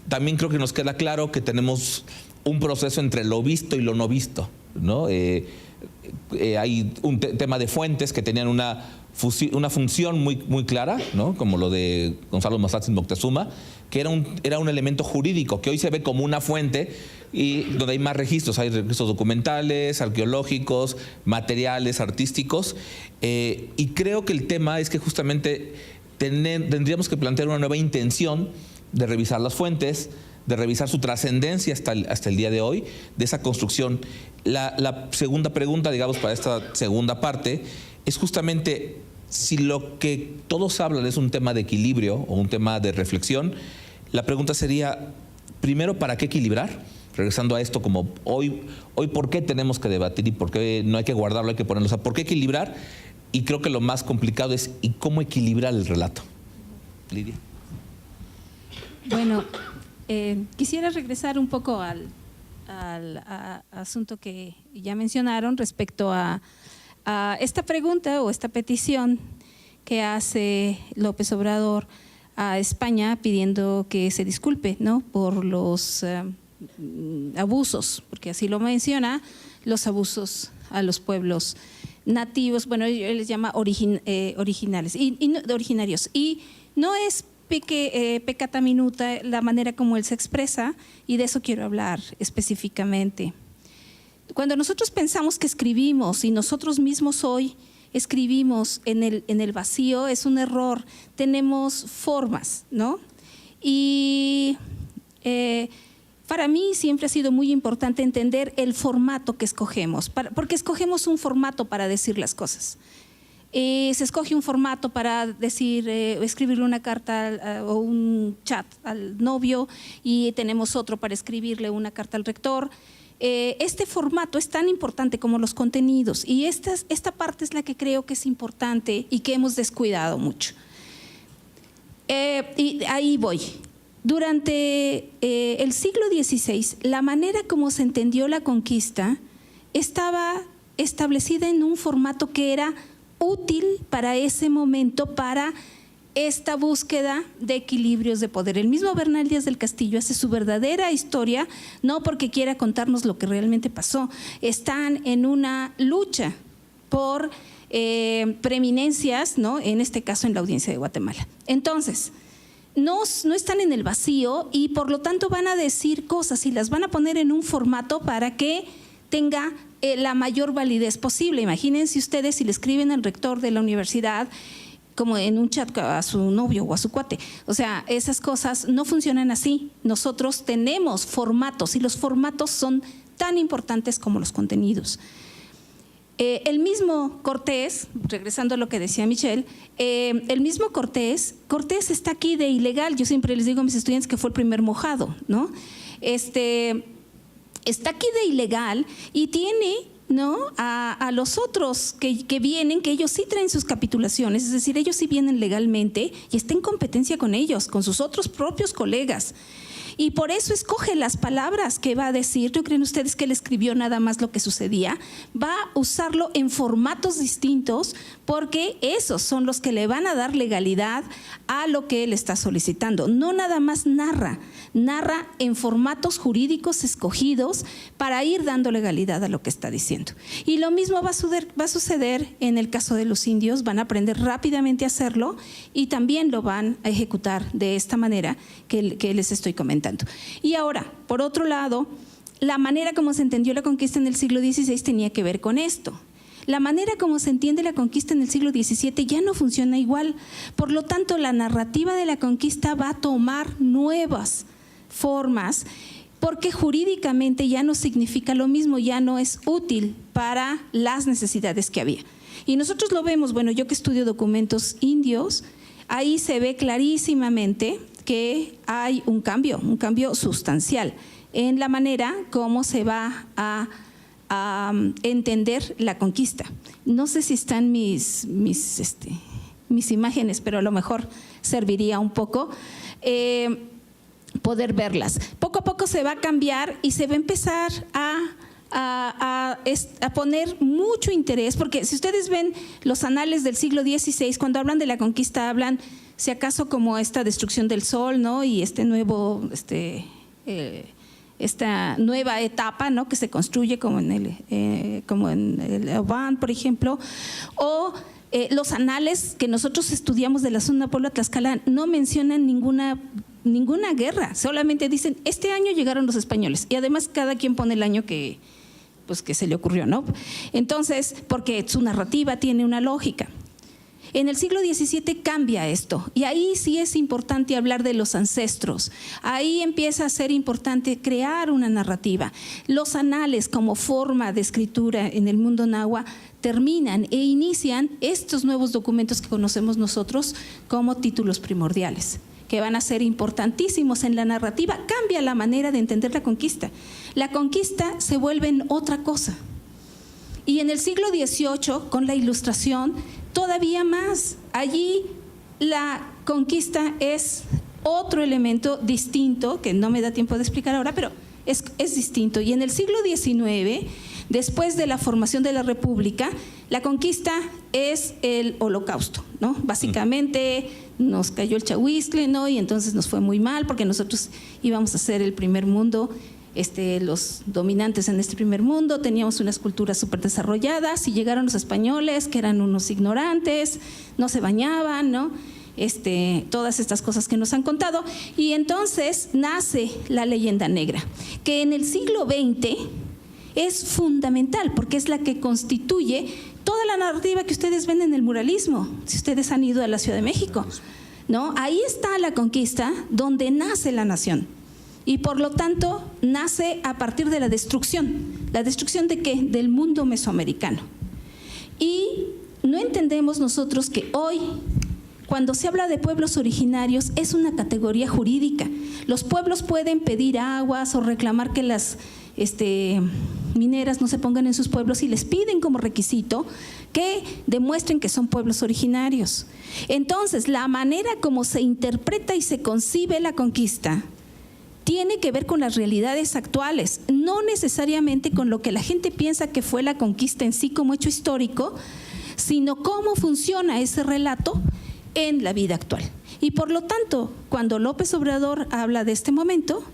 También creo que nos queda claro que tenemos un proceso entre lo visto y lo no visto, ¿no? Hay un tema de fuentes que tenían una función muy clara, ¿no? Como lo de Gonzalo Mazatzin Moctezuma, que era un elemento jurídico que hoy se ve como una fuente y donde hay más registros. Hay registros documentales, arqueológicos, materiales, artísticos, y creo que el tema es que justamente tendríamos que plantear una nueva intención de revisar las fuentes, de revisar su trascendencia hasta el día de hoy, de esa construcción. La segunda pregunta, digamos, para esta segunda parte, es justamente si lo que todos hablan es un tema de equilibrio o un tema de reflexión, la pregunta sería, primero, ¿para qué equilibrar? Regresando a esto, como hoy ¿por qué tenemos que debatir y por qué no hay que guardarlo, hay que ponerlo? O sea, ¿por qué equilibrar? Y creo que lo más complicado es ¿y cómo equilibrar el relato? Lidia. Bueno, quisiera regresar un poco a asunto que ya mencionaron respecto a esta pregunta o esta petición que hace López Obrador a España pidiendo que se disculpe, ¿no?, por los abusos, porque así lo menciona, los abusos a los pueblos nativos, bueno, él les llama originales originarios, y no es peccata minuta la manera como él se expresa, y de eso quiero hablar específicamente. Cuando nosotros pensamos que escribimos y nosotros mismos hoy escribimos en el vacío, es un error. Tenemos formas, ¿no? Y para mí siempre ha sido muy importante entender el formato que escogemos, porque escogemos un formato para decir las cosas. Se escoge un formato para decir, escribirle una carta o un chat al novio, y tenemos otro para escribirle una carta al rector. Este formato es tan importante como los contenidos, y esta parte es la que creo que es importante y que hemos descuidado mucho. Y ahí voy. Durante el siglo XVI, la manera como se entendió la conquista estaba establecida en un formato que era útil para ese momento, para esta búsqueda de equilibrios de poder. El mismo Bernal Díaz del Castillo hace su verdadera historia, no porque quiera contarnos lo que realmente pasó. Están en una lucha por preeminencias, ¿no?, en este caso en la Audiencia de Guatemala. Entonces, no están en el vacío, y por lo tanto van a decir cosas y las van a poner en un formato para que tenga la mayor validez posible. Imagínense ustedes si le escriben al rector de la universidad como en un chat a su novio o a su cuate. O sea, esas cosas no funcionan así. Nosotros tenemos formatos, y los formatos son tan importantes como los contenidos. El mismo Cortés, regresando a lo que decía Michelle, el mismo Cortés está aquí de ilegal. Yo siempre les digo a mis estudiantes que fue el primer mojado, ¿no? Está aquí de ilegal y tiene, ¿no?, a los otros que vienen, que ellos sí traen sus capitulaciones, es decir, ellos sí vienen legalmente y está en competencia con ellos, con sus otros propios colegas. Y por eso escoge las palabras que va a decir. ¿No creen ustedes que él escribió nada más lo que sucedía? Va a usarlo en formatos distintos, porque esos son los que le van a dar legalidad a lo que él está solicitando. No nada más narra en formatos jurídicos escogidos para ir dando legalidad a lo que está diciendo. Y lo mismo va a suceder en el caso de los indios. Van a aprender rápidamente a hacerlo y también lo van a ejecutar de esta manera que les estoy comentando. Y ahora, por otro lado, la manera como se entendió la conquista en el siglo XVI tenía que ver con esto. La manera como se entiende la conquista en el siglo XVII ya no funciona igual. Por lo tanto, la narrativa de la conquista va a tomar nuevas formas, porque jurídicamente ya no significa lo mismo, ya no es útil para las necesidades que había. Y nosotros lo vemos, bueno, yo que estudio documentos indios, ahí se ve clarísimamente que hay un cambio sustancial en la manera como se va a entender la conquista. No sé si están mis imágenes, pero a lo mejor serviría un poco poder verlas. Poco a poco se va a cambiar y se va a empezar a poner mucho interés, porque si ustedes ven los anales del siglo XVI, cuando hablan de la conquista hablan, si acaso, como esta destrucción del sol, ¿no?, y esta nueva etapa, ¿no?, que se construye como en el Oban, por ejemplo, o los anales que nosotros estudiamos de la zona Puebla-Tlaxcala no mencionan ninguna guerra, solamente dicen este año llegaron los españoles, y además cada quien pone el año que se le ocurrió, ¿no? Entonces, porque su narrativa tiene una lógica. En el siglo XVII cambia esto, y ahí sí es importante hablar de los ancestros. Ahí empieza a ser importante crear una narrativa. Los anales como forma de escritura en el mundo náhuatl terminan e inician estos nuevos documentos que conocemos nosotros como títulos primordiales, que van a ser importantísimos en la narrativa. Cambia la manera de entender la conquista. La conquista se vuelve en otra cosa. Y en el siglo XVIII, con la Ilustración, todavía más. Allí la conquista es otro elemento distinto, que no me da tiempo de explicar ahora, pero es distinto. Y en el siglo XIX, después de la formación de la República, la conquista es el holocausto, ¿no? Básicamente nos cayó el Chahuizcle, ¿no? Y entonces nos fue muy mal porque nosotros íbamos a ser el primer mundo, los dominantes en este primer mundo, teníamos unas culturas súper desarrolladas y llegaron los españoles que eran unos ignorantes, no se bañaban, ¿no? Todas estas cosas que nos han contado, y entonces nace la leyenda negra, que en el siglo XX es fundamental porque es la que constituye toda la narrativa que ustedes ven en el muralismo. Si ustedes han ido a la Ciudad de México, ¿no? Ahí está la conquista, donde nace la nación, y por lo tanto nace a partir de la destrucción. ¿La destrucción de qué? Del mundo mesoamericano. Y no entendemos nosotros que hoy, cuando se habla de pueblos originarios, es una categoría jurídica. Los pueblos pueden pedir aguas o reclamar que las mineras no se pongan en sus pueblos, y les piden como requisito que demuestren que son pueblos originarios. Entonces, la manera como se interpreta y se concibe la conquista tiene que ver con las realidades actuales, no necesariamente con lo que la gente piensa que fue la conquista en sí como hecho histórico, sino cómo funciona ese relato en la vida actual. Y por lo tanto, cuando López Obrador habla de este momento,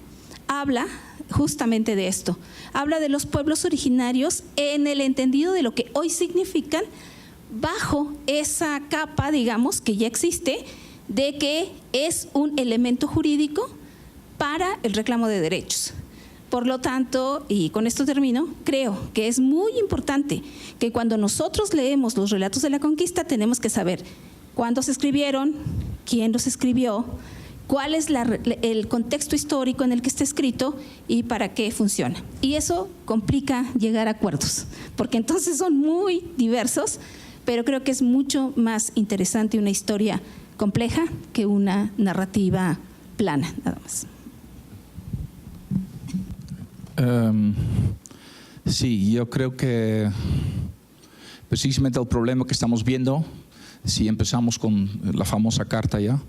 habla justamente de esto. Habla de los pueblos originarios en el entendido de lo que hoy significan, bajo esa capa, digamos, que ya existe, de que es un elemento jurídico para el reclamo de derechos. Por lo tanto, y con esto termino, creo que es muy importante que cuando nosotros leemos los relatos de la conquista tenemos que saber cuándo se escribieron, quién los escribió, cuál es el contexto histórico en el que está escrito y para qué funciona. Y eso complica llegar a acuerdos, porque entonces son muy diversos, pero creo que es mucho más interesante una historia compleja que una narrativa plana, nada más. Sí, yo creo que precisamente el problema que estamos viendo, si empezamos con la famosa carta ya,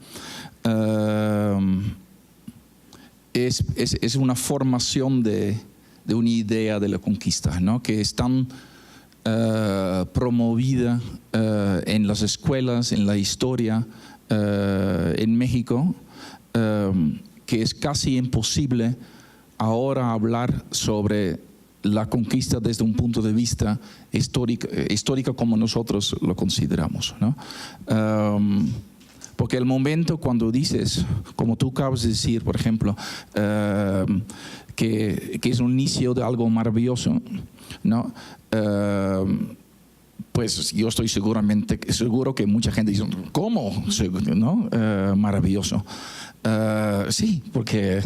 es una formación de una idea de la conquista, ¿no? Que es tan promovida en las escuelas, en la historia, en México, que es casi imposible ahora hablar sobre la conquista desde un punto de vista histórica como nosotros lo consideramos, ¿no? Porque el momento cuando dices, como tú acabas de decir, por ejemplo, que es un inicio de algo maravilloso, ¿no? Pues yo estoy seguro que mucha gente dice, ¿cómo? ¿No? Maravilloso. Sí, porque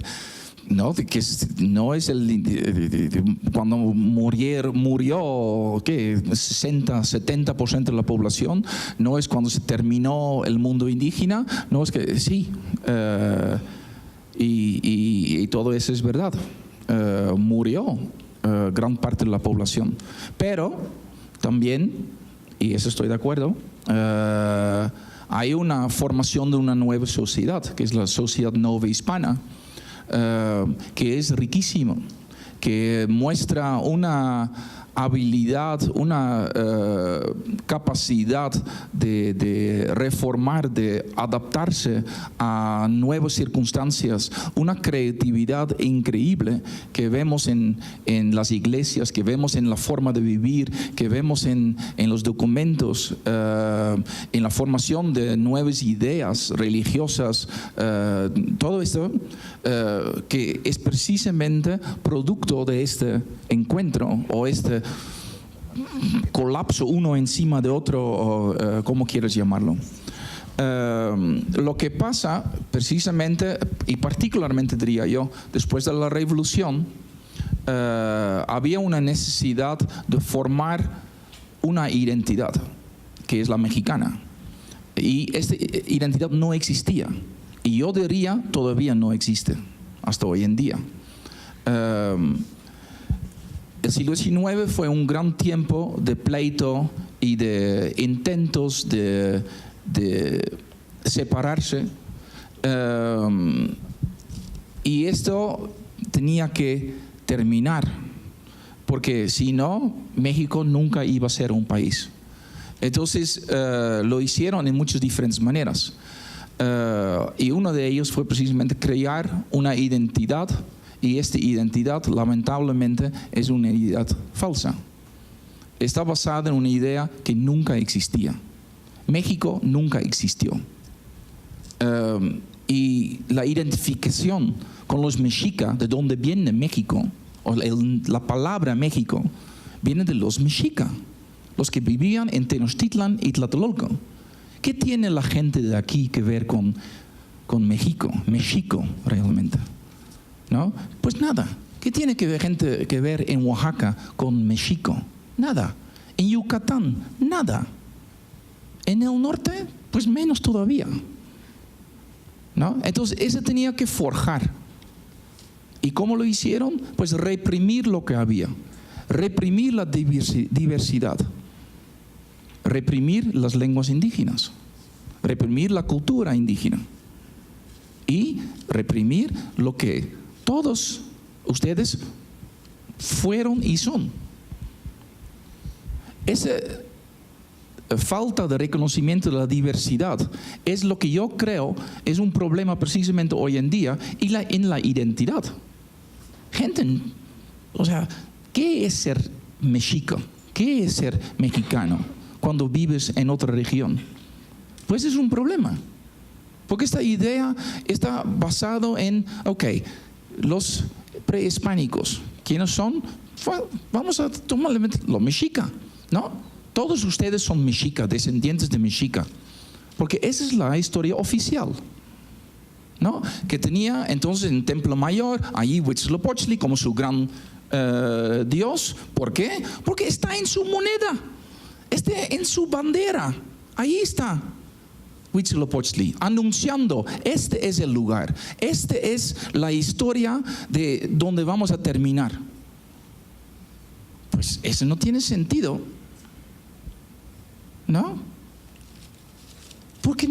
no es cuando murió ¿qué? 60-70% de la población, no es cuando se terminó el mundo indígena, no es que sí, y todo eso es verdad, murió gran parte de la población, pero también, y eso estoy de acuerdo, hay una formación de una nueva sociedad, que es la sociedad novohispana, que es riquísimo, que muestra una habilidad, una capacidad de reformar, de adaptarse a nuevas circunstancias, una creatividad increíble que vemos en las iglesias, que vemos en la forma de vivir, que vemos en los documentos, en la formación de nuevas ideas religiosas, todo esto que es precisamente producto de este encuentro o este colapso uno encima de otro, o como quieras llamarlo. Lo que pasa precisamente, y particularmente diría yo, después de la revolución, había una necesidad de formar una identidad, que es la mexicana. Y esta identidad no existía. Y yo diría, todavía no existe, hasta hoy en día. El siglo XIX fue un gran tiempo de pleito y de intentos de separarse. Y esto tenía que terminar, porque si no, México nunca iba a ser un país. Entonces lo hicieron en muchas diferentes maneras. Y uno de ellos fue precisamente crear una identidad, y esta identidad lamentablemente es una identidad falsa. Está basada en una idea que nunca existía. México nunca existió. Y la identificación con los mexicas, de donde viene México, o la palabra México, viene de los mexicas, los que vivían en Tenochtitlan y Tlatelolco. ¿Qué tiene la gente de aquí que ver con México? México realmente, ¿no? Pues nada. ¿Qué tiene gente que ver en Oaxaca con México? Nada. En Yucatán, nada. En el norte, pues menos todavía, ¿no? Entonces, eso tenía que forjar. ¿Y cómo lo hicieron? Pues reprimir lo que había. Reprimir la diversidad. Reprimir las lenguas indígenas. Reprimir la cultura indígena. Y reprimir lo que todos ustedes fueron y son. Esa falta de reconocimiento de la diversidad es lo que yo creo es un problema precisamente hoy en día y en la identidad. Gente, o sea, ¿qué es ser mexica? ¿Qué es ser mexicano cuando vives en otra región? Pues es un problema. Porque esta idea está basada en, los prehispánicos. ¿Quiénes son? Vamos a tomarle los mexicas, ¿no? Todos ustedes son mexicas, descendientes de mexica. Porque esa es la historia oficial, ¿no? Que tenía entonces en Templo Mayor, allí Huitzilopochtli como su gran dios. ¿Por qué? Porque está en su moneda, en su bandera. Ahí está Huitzilopochtli, anunciando, este es el lugar, esta es la historia de donde vamos a terminar. Pues eso no tiene sentido, ¿no? Porque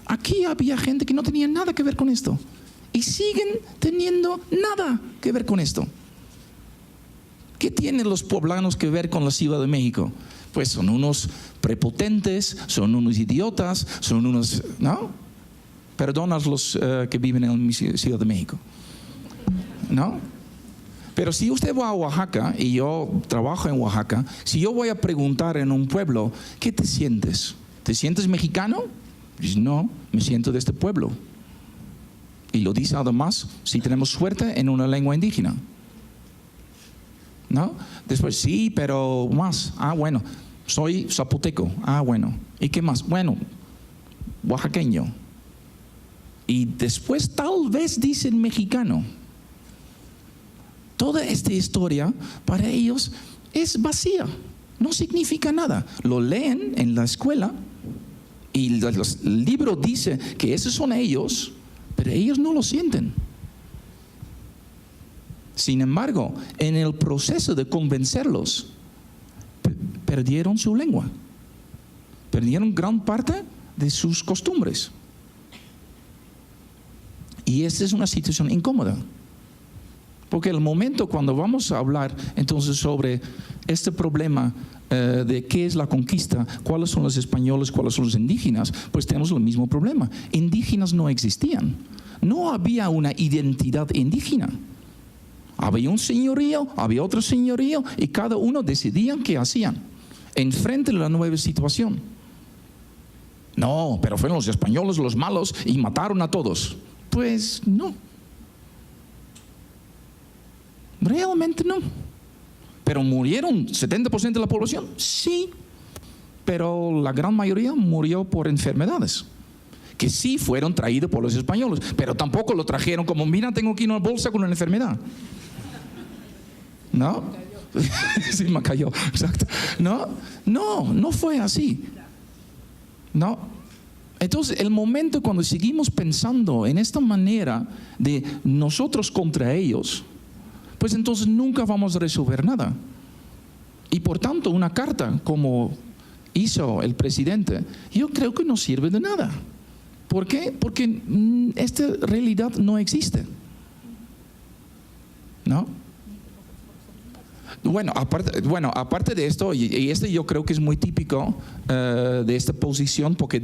aquí había gente que no tenía nada que ver con esto, y siguen teniendo nada que ver con esto. ¿Qué tienen los poblanos que ver con la Ciudad de México? Pues son unos prepotentes, son unos idiotas, son unos, ¿no? Perdona a los que viven en la Ciudad de México, ¿no? Pero si usted va a Oaxaca, y yo trabajo en Oaxaca, si yo voy a preguntar en un pueblo, ¿qué te sientes? ¿Te sientes mexicano? Dice, no, me siento de este pueblo. Y lo dice además, si tenemos suerte, en una lengua indígena, ¿no? Después, sí, pero más. Bueno, soy zapoteco. Bueno. ¿Y qué más? Bueno, oaxaqueño. Y después tal vez dicen mexicano. Toda esta historia para ellos es vacía. No significa nada. Lo leen en la escuela y el libro dice que esos son ellos, pero ellos no lo sienten. Sin embargo, en el proceso de convencerlos, perdieron su lengua, perdieron gran parte de sus costumbres. Y esta es una situación incómoda, porque el momento cuando vamos a hablar entonces sobre este problema de qué es la conquista, cuáles son los españoles, cuáles son los indígenas, pues tenemos el mismo problema. Indígenas no existían, no había una identidad indígena. Había un señorío, había otro señorío, y cada uno decidía qué hacían enfrente de la nueva situación. No, pero fueron los españoles los malos y mataron a todos. Pues no. Realmente no. ¿Pero murieron 70% de la población? Sí, pero la gran mayoría murió por enfermedades que sí fueron traídas por los españoles, pero tampoco lo trajeron como, mira, tengo aquí una bolsa con una enfermedad. ¿No? Sí, me cayó, exacto. No fue así. No. Entonces, el momento cuando seguimos pensando en esta manera de nosotros contra ellos, pues entonces nunca vamos a resolver nada. Y por tanto, una carta como hizo el presidente, yo creo que no sirve de nada. ¿Por qué? Porque esta realidad no existe. ¿no? Bueno, aparte de esto, y este yo creo que es muy típico de esta posición, porque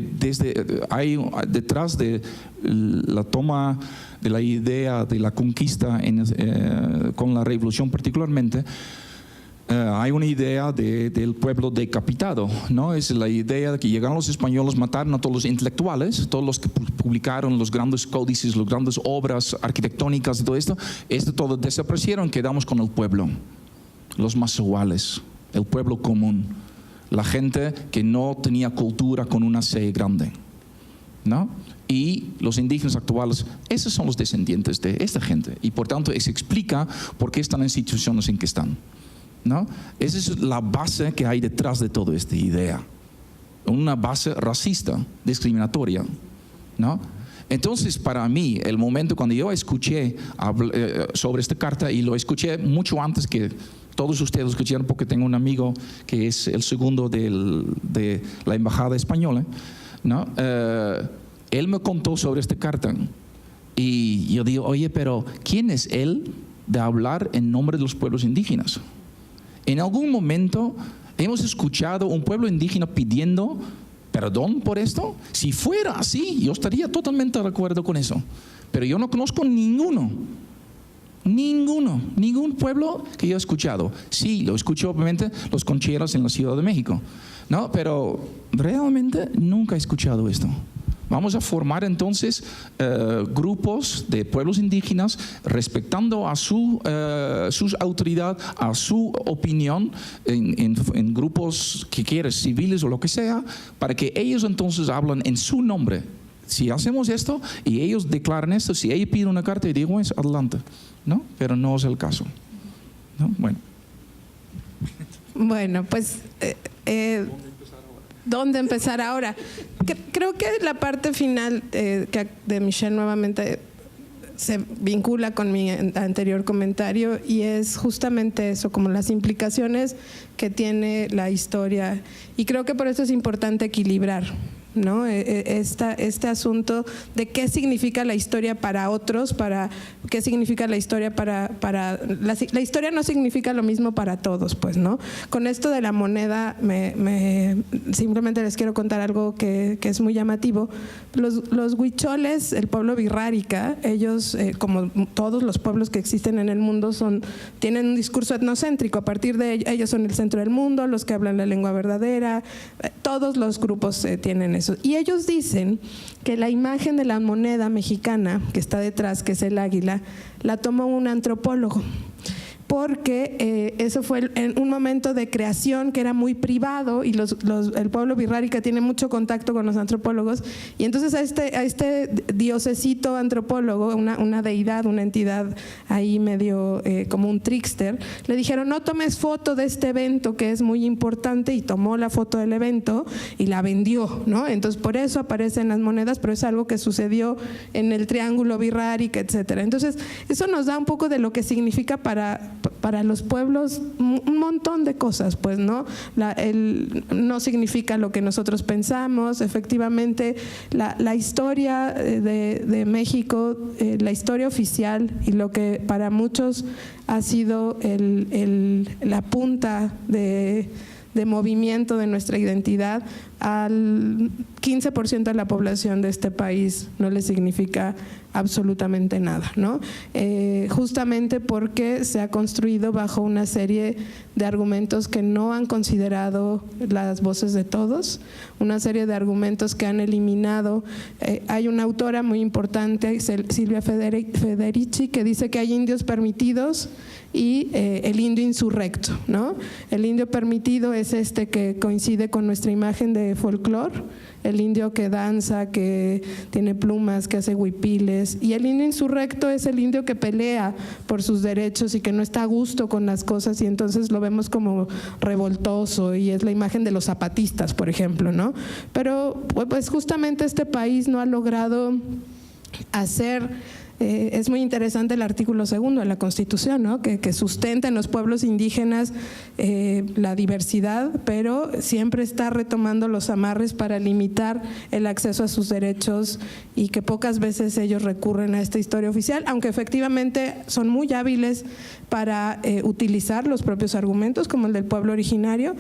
hay detrás de la toma de la idea de la conquista con la revolución particularmente, hay una idea del pueblo decapitado, ¿no? Es la idea de que llegaron los españoles, mataron a todos los intelectuales, todos los que publicaron los grandes códices, las grandes obras arquitectónicas y todo esto, todo desaparecieron, quedamos con el pueblo, los mazahuales, el pueblo común, la gente que no tenía cultura con una C grande, ¿no? Y los indígenas actuales, esos son los descendientes de esta gente, y por tanto se explica por qué están en situaciones en que están, ¿no? Esa es la base que hay detrás de toda esta idea, una base racista, discriminatoria, ¿no? Entonces, para mí, el momento cuando yo escuché sobre esta carta, y lo escuché mucho antes que todos ustedes escucharon, porque tengo un amigo que es el segundo de la embajada española, ¿no? Él me contó sobre esta carta y yo digo, oye, pero ¿quién es él de hablar en nombre de los pueblos indígenas? En algún momento hemos escuchado un pueblo indígena pidiendo perdón por esto. Si fuera así, yo estaría totalmente de acuerdo con eso, pero yo no conozco ningún pueblo que yo he escuchado. Sí, lo escucho obviamente los concheros en la Ciudad de México, ¿no? Pero realmente nunca he escuchado esto. Vamos a formar entonces grupos de pueblos indígenas respetando a su autoridad, a su opinión, en grupos que quieras, civiles o lo que sea, para que ellos entonces hablen en su nombre. Si hacemos esto y ellos declaran esto, si ellos piden una carta y digo, es adelante, ¿no? Pero no es el caso, ¿no? Bueno, pues ¿dónde empezar ahora? Creo que la parte final de Michelle nuevamente se vincula con mi anterior comentario, y es justamente eso, como las implicaciones que tiene la historia, y creo que por eso es importante equilibrar, ¿no? Este asunto de qué significa la historia para otros, qué significa la historia la historia no significa lo mismo para todos, pues, ¿no? Con esto de la moneda, simplemente les quiero contar algo que es muy llamativo. Los huicholes, el pueblo birrárica, ellos, como todos los pueblos que existen en el mundo, tienen un discurso etnocéntrico. A partir de ellos son el centro del mundo, los que hablan la lengua verdadera, todos los grupos tienen eso. Y ellos dicen que la imagen de la moneda mexicana que está detrás, que es el águila, la tomó un antropólogo, porque eso fue en un momento de creación que era muy privado, y el pueblo birrárica tiene mucho contacto con los antropólogos, y entonces a este diosecito antropólogo, una deidad, una entidad ahí medio como un trickster, le dijeron, no tomes foto de este evento que es muy importante, y tomó la foto del evento y la vendió, ¿no? Entonces por eso aparecen las monedas, pero es algo que sucedió en el triángulo birrárica, etcétera. Entonces eso nos da un poco de lo que significa para los pueblos un montón de cosas, pues, ¿no? No significa lo que nosotros pensamos. Efectivamente, la historia de México, la historia oficial, y lo que para muchos ha sido la punta de movimiento de nuestra identidad, al 15% de la población de este país no le significa absolutamente nada, ¿no? Justamente porque se ha construido bajo una serie de argumentos que no han considerado las voces de todos, una serie de argumentos que han eliminado. Hay una autora muy importante, Silvia Federici, que dice que hay indios permitidos y el indio insurrecto, ¿no? El indio permitido es este que coincide con nuestra imagen de folclore, el indio que danza, que tiene plumas, que hace huipiles, y el indio insurrecto es el indio que pelea por sus derechos y que no está a gusto con las cosas, y entonces lo vemos como revoltoso, y es la imagen de los zapatistas, por ejemplo, ¿no? Pero pues justamente este país no ha logrado hacer Es muy interesante el artículo 2 de la Constitución, ¿no? que sustenta en los pueblos indígenas la diversidad, pero siempre está retomando los amarres para limitar el acceso a sus derechos y que pocas veces ellos recurren a esta historia oficial, aunque efectivamente son muy hábiles para utilizar los propios argumentos, como el del pueblo originario.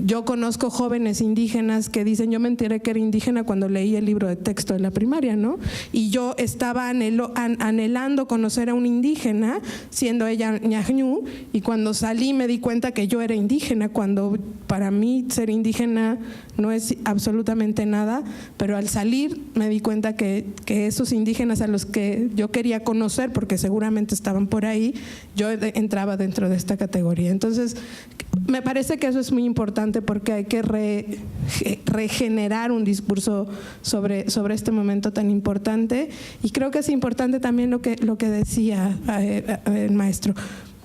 Yo conozco jóvenes indígenas que dicen, yo me enteré que era indígena cuando leí el libro de texto de la primaria, ¿no? Y yo estaba anhelando conocer a un indígena, siendo ella ñañú, y cuando salí me di cuenta que yo era indígena, cuando para mí ser indígena no es absolutamente nada, pero al salir me di cuenta que esos indígenas a los que yo quería conocer, porque seguramente estaban por ahí, yo entraba dentro de esta categoría. Entonces, me parece que eso es muy importante porque hay que regenerar un discurso sobre este momento tan importante, y creo que es importante también lo que decía el maestro.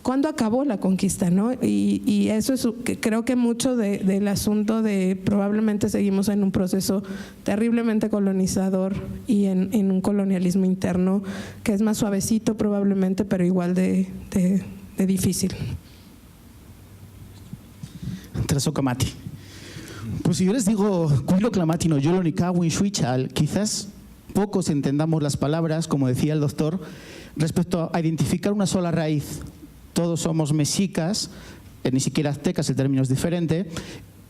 ¿Cuándo acabó la conquista, no? Y eso es, creo que mucho del asunto de probablemente seguimos en un proceso terriblemente colonizador y en un colonialismo interno que es más suavecito probablemente, pero igual de difícil. Trasocamati. Pues si yo les digo Cuilo Clamatino, Yolo Nikawin Shuichal, quizás pocos entendamos las palabras, como decía el doctor, respecto a identificar una sola raíz. Todos somos mexicas, ni siquiera aztecas, el término es diferente,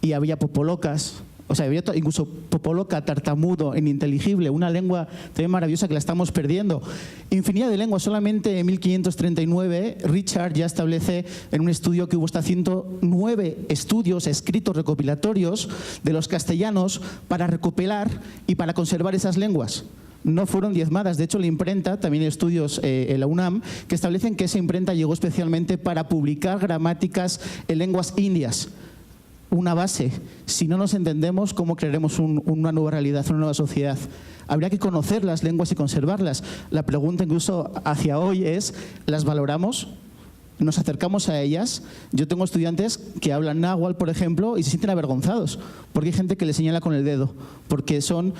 y había popolocas, o sea, había incluso popoloca, tartamudo, ininteligible, una lengua también maravillosa que la estamos perdiendo. Infinidad de lenguas. Solamente en 1539 Richard ya establece en un estudio que hubo hasta 109 estudios escritos recopilatorios de los castellanos para recopilar y para conservar esas lenguas. No fueron diezmadas. De hecho, la imprenta, también hay estudios en la UNAM, que establecen que esa imprenta llegó especialmente para publicar gramáticas en lenguas indias. Una base. Si no nos entendemos, ¿cómo crearemos una nueva realidad, una nueva sociedad? Habría que conocer las lenguas y conservarlas. La pregunta incluso hacia hoy es, ¿las valoramos? ¿Nos acercamos a ellas? Yo tengo estudiantes que hablan náhuatl, por ejemplo, y se sienten avergonzados, porque hay gente que les señala con el dedo, porque son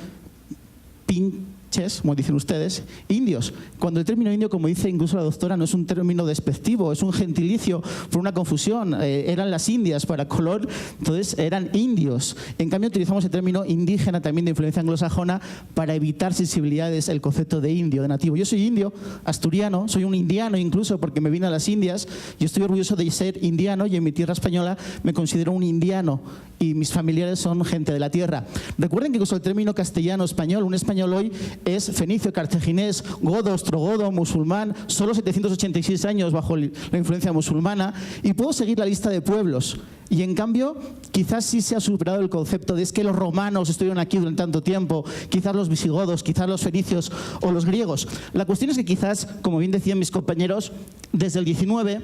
como dicen ustedes, indios. Cuando el término indio, como dice incluso la doctora, no es un término despectivo, es un gentilicio por una confusión. Eran las indias para color, entonces eran indios. En cambio, utilizamos el término indígena, también de influencia anglosajona, para evitar sensibilidades, el concepto de indio, de nativo. Yo soy indio, asturiano, soy un indiano incluso porque me vine a las Indias, y estoy orgulloso de ser indiano, y en mi tierra española me considero un indiano, y mis familiares son gente de la tierra. Recuerden que incluso el término castellano-español, un español hoy es fenicio, cartaginés, godo, ostrogodo, musulmán, solo 786 años bajo la influencia musulmana, y puedo seguir la lista de pueblos. Y en cambio, quizás sí se ha superado el concepto de es que los romanos estuvieron aquí durante tanto tiempo, quizás los visigodos, quizás los fenicios o los griegos. La cuestión es que quizás, como bien decían mis compañeros, desde el 19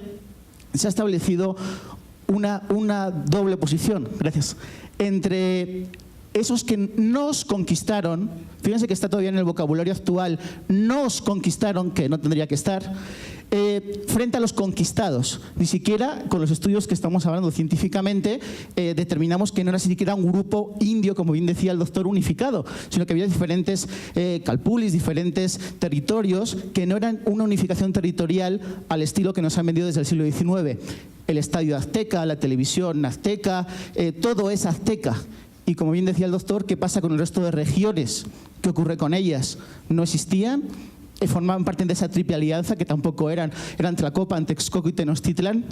se ha establecido una doble posición, gracias, entre esos que nos conquistaron, fíjense que está todavía en el vocabulario actual, nos conquistaron, que no tendría que estar, frente a los conquistados. Ni siquiera con los estudios que estamos hablando científicamente determinamos que no era siquiera un grupo indio, como bien decía el doctor, unificado, sino que había diferentes calpulis, diferentes territorios que no eran una unificación territorial al estilo que nos han vendido desde el siglo XIX. El estadio azteca, la televisión azteca, todo es azteca. Y como bien decía el doctor, ¿qué pasa con el resto de regiones? ¿Qué ocurre con ellas? ¿No existían? ¿Formaban parte de esa triple alianza que tampoco eran Tlacopan, Texcoco y Tenochtitlan?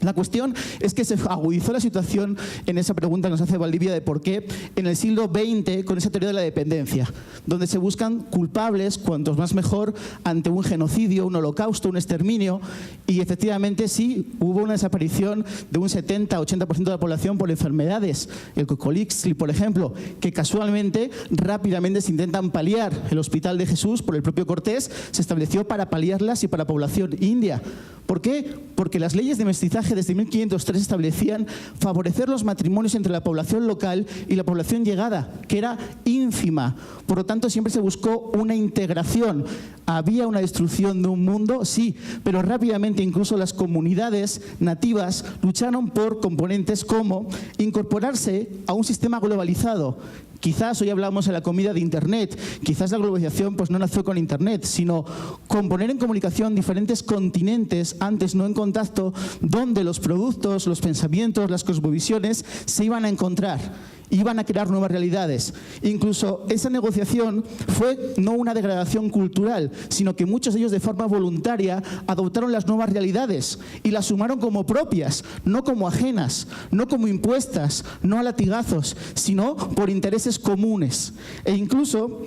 La cuestión es que se agudizó la situación en esa pregunta que nos hace Valdivia de por qué en el siglo XX con esa teoría de la dependencia, donde se buscan culpables, cuantos más mejor, ante un genocidio, un holocausto, un exterminio, y efectivamente sí, hubo una desaparición de un 70-80% de la población por enfermedades, el Cocolixtli, por ejemplo, que casualmente rápidamente se intentan paliar. El Hospital de Jesús, por el propio Cortés, se estableció para paliarlas y para población india. ¿Por qué? Porque las leyes de mestizaje desde 1503 establecían favorecer los matrimonios entre la población local y la población llegada, que era ínfima. Por lo tanto, siempre se buscó una integración. ¿Había una destrucción de un mundo? Sí, pero rápidamente incluso las comunidades nativas lucharon por componentes como incorporarse a un sistema globalizado Quizás hoy hablamos en la comida de Internet, quizás la globalización pues no nació con Internet, sino con poner en comunicación diferentes continentes, antes no en contacto, donde los productos, los pensamientos, las cosmovisiones se iban a encontrar. Iban a crear nuevas realidades. Incluso esa negociación fue no una degradación cultural, sino que muchos de ellos de forma voluntaria adoptaron las nuevas realidades y las sumaron como propias, no como ajenas, no como impuestas, no a latigazos, sino por intereses comunes. E incluso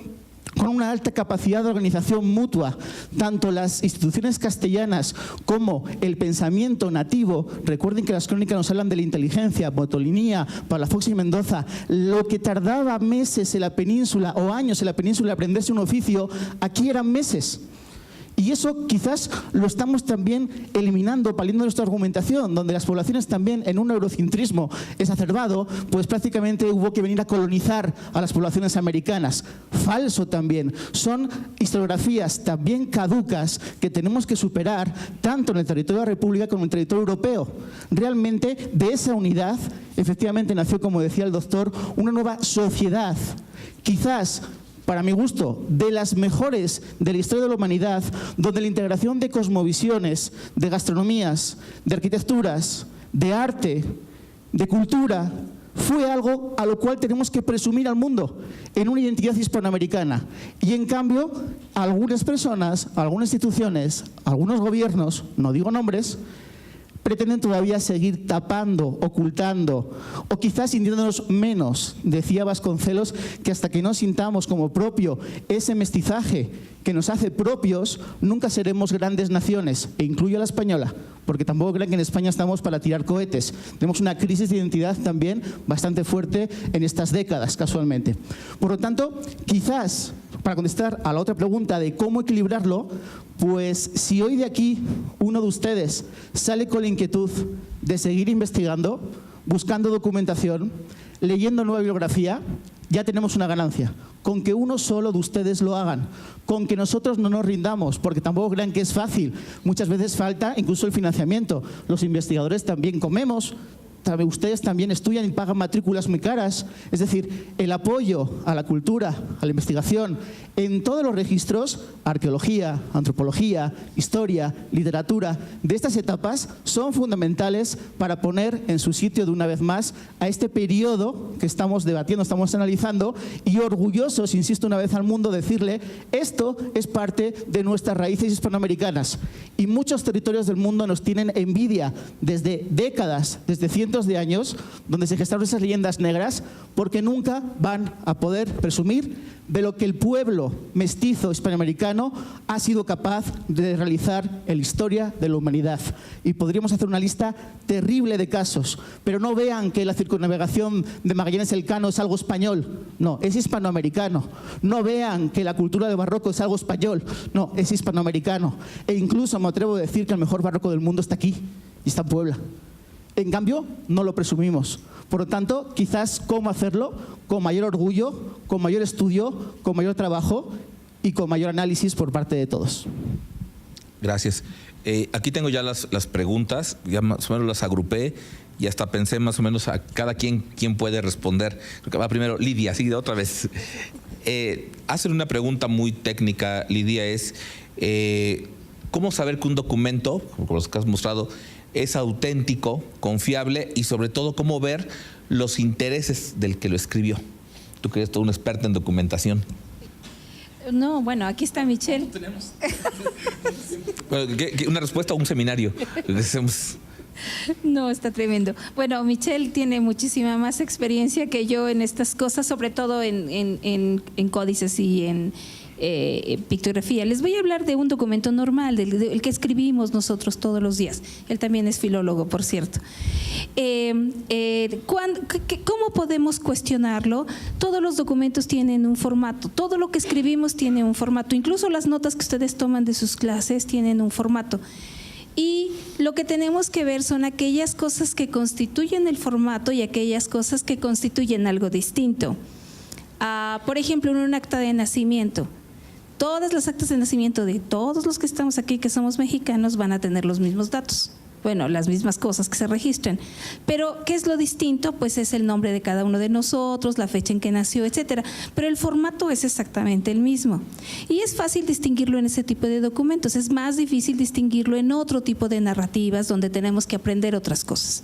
con una alta capacidad de organización mutua, tanto las instituciones castellanas como el pensamiento nativo. Recuerden que las crónicas nos hablan de la inteligencia, Botolinía, Palafox y Mendoza. Lo que tardaba meses en la península o años en la península aprenderse un oficio, aquí eran meses. Y eso quizás lo estamos también eliminando, paliando nuestra argumentación, donde las poblaciones también en un eurocentrismo exacerbado, pues prácticamente hubo que venir a colonizar a las poblaciones americanas. Falso también. Son historiografías también caducas que tenemos que superar tanto en el territorio de la República como en el territorio europeo. Realmente de esa unidad, efectivamente nació, como decía el doctor, una nueva sociedad. Quizás, para mi gusto, de las mejores de la historia de la humanidad, donde la integración de cosmovisiones, de gastronomías, de arquitecturas, de arte, de cultura, fue algo a lo cual tenemos que presumir al mundo en una identidad hispanoamericana. Y en cambio, algunas personas, algunas instituciones, algunos gobiernos, no digo nombres, pretenden todavía seguir tapando, ocultando o quizás sintiéndonos menos. Decía Vasconcelos que hasta que no sintamos como propio ese mestizaje que nos hace propios, nunca seremos grandes naciones, e incluyo a la española, porque tampoco crean que en España estamos para tirar cohetes. Tenemos una crisis de identidad también bastante fuerte en estas décadas, casualmente. Por lo tanto, quizás, para contestar a la otra pregunta de cómo equilibrarlo, pues si hoy de aquí uno de ustedes sale con la inquietud de seguir investigando, buscando documentación, leyendo nueva bibliografía, ya tenemos una ganancia. Con que uno solo de ustedes lo hagan, con que nosotros no nos rindamos, porque tampoco crean que es fácil. Muchas veces falta incluso el financiamiento. Los investigadores también comemos, ustedes también estudian y pagan matrículas muy caras. Es decir, el apoyo a la cultura, a la investigación, en todos los registros, arqueología, antropología, historia, literatura, de estas etapas son fundamentales para poner en su sitio de una vez más a este periodo que estamos debatiendo, estamos analizando, y orgullosos, insisto una vez al mundo, decirle, esto es parte de nuestras raíces hispanoamericanas. Y muchos territorios del mundo nos tienen envidia desde décadas, desde cientos de años, donde se gestaron esas leyendas negras, porque nunca van a poder presumir de lo que el pueblo mestizo hispanoamericano ha sido capaz de realizar en la historia de la humanidad. Y podríamos hacer una lista terrible de casos, pero no vean que la circunnavegación de Magallanes Elcano es algo español, no, es hispanoamericano. No vean que la cultura del barroco es algo español, no, es hispanoamericano. E incluso me atrevo a decir que el mejor barroco del mundo está aquí, y está en Puebla. En cambio, no lo presumimos. Por lo tanto, quizás cómo hacerlo con mayor orgullo, con mayor estudio, con mayor trabajo y con mayor análisis por parte de todos. Gracias. Aquí tengo ya las preguntas, ya más o menos las agrupé y hasta pensé más o menos a cada quien puede responder. Creo que va primero Lidia, sí, otra vez. Hacen una pregunta muy técnica, Lidia, es ¿cómo saber que un documento, como los que has mostrado, es auténtico, confiable y sobre todo cómo ver los intereses del que lo escribió? Tú que eres todo un experto en documentación. No, bueno, aquí está Michelle. Bueno, una respuesta a un seminario. No, está tremendo. Bueno, Michelle tiene muchísima más experiencia que yo en estas cosas, sobre todo en códices y en pictografía. Les voy a hablar de un documento normal, del que escribimos nosotros todos los días. Él también es filólogo, por cierto. ¿Cómo podemos cuestionarlo? Todos los documentos tienen un formato, todo lo que escribimos tiene un formato, incluso las notas que ustedes toman de sus clases tienen un formato. Y lo que tenemos que ver son aquellas cosas que constituyen el formato y aquellas cosas que constituyen algo distinto. Por ejemplo, en un acta de nacimiento, todas las actas de nacimiento de todos los que estamos aquí, que somos mexicanos, van a tener los mismos datos. bueno, las mismas cosas que se registran. Pero, ¿qué es lo distinto? Pues es el nombre de cada uno de nosotros, la fecha en que nació, etcétera. Pero el formato es exactamente el mismo. Y es fácil distinguirlo en ese tipo de documentos. Es más difícil distinguirlo en otro tipo de narrativas donde tenemos que aprender otras cosas.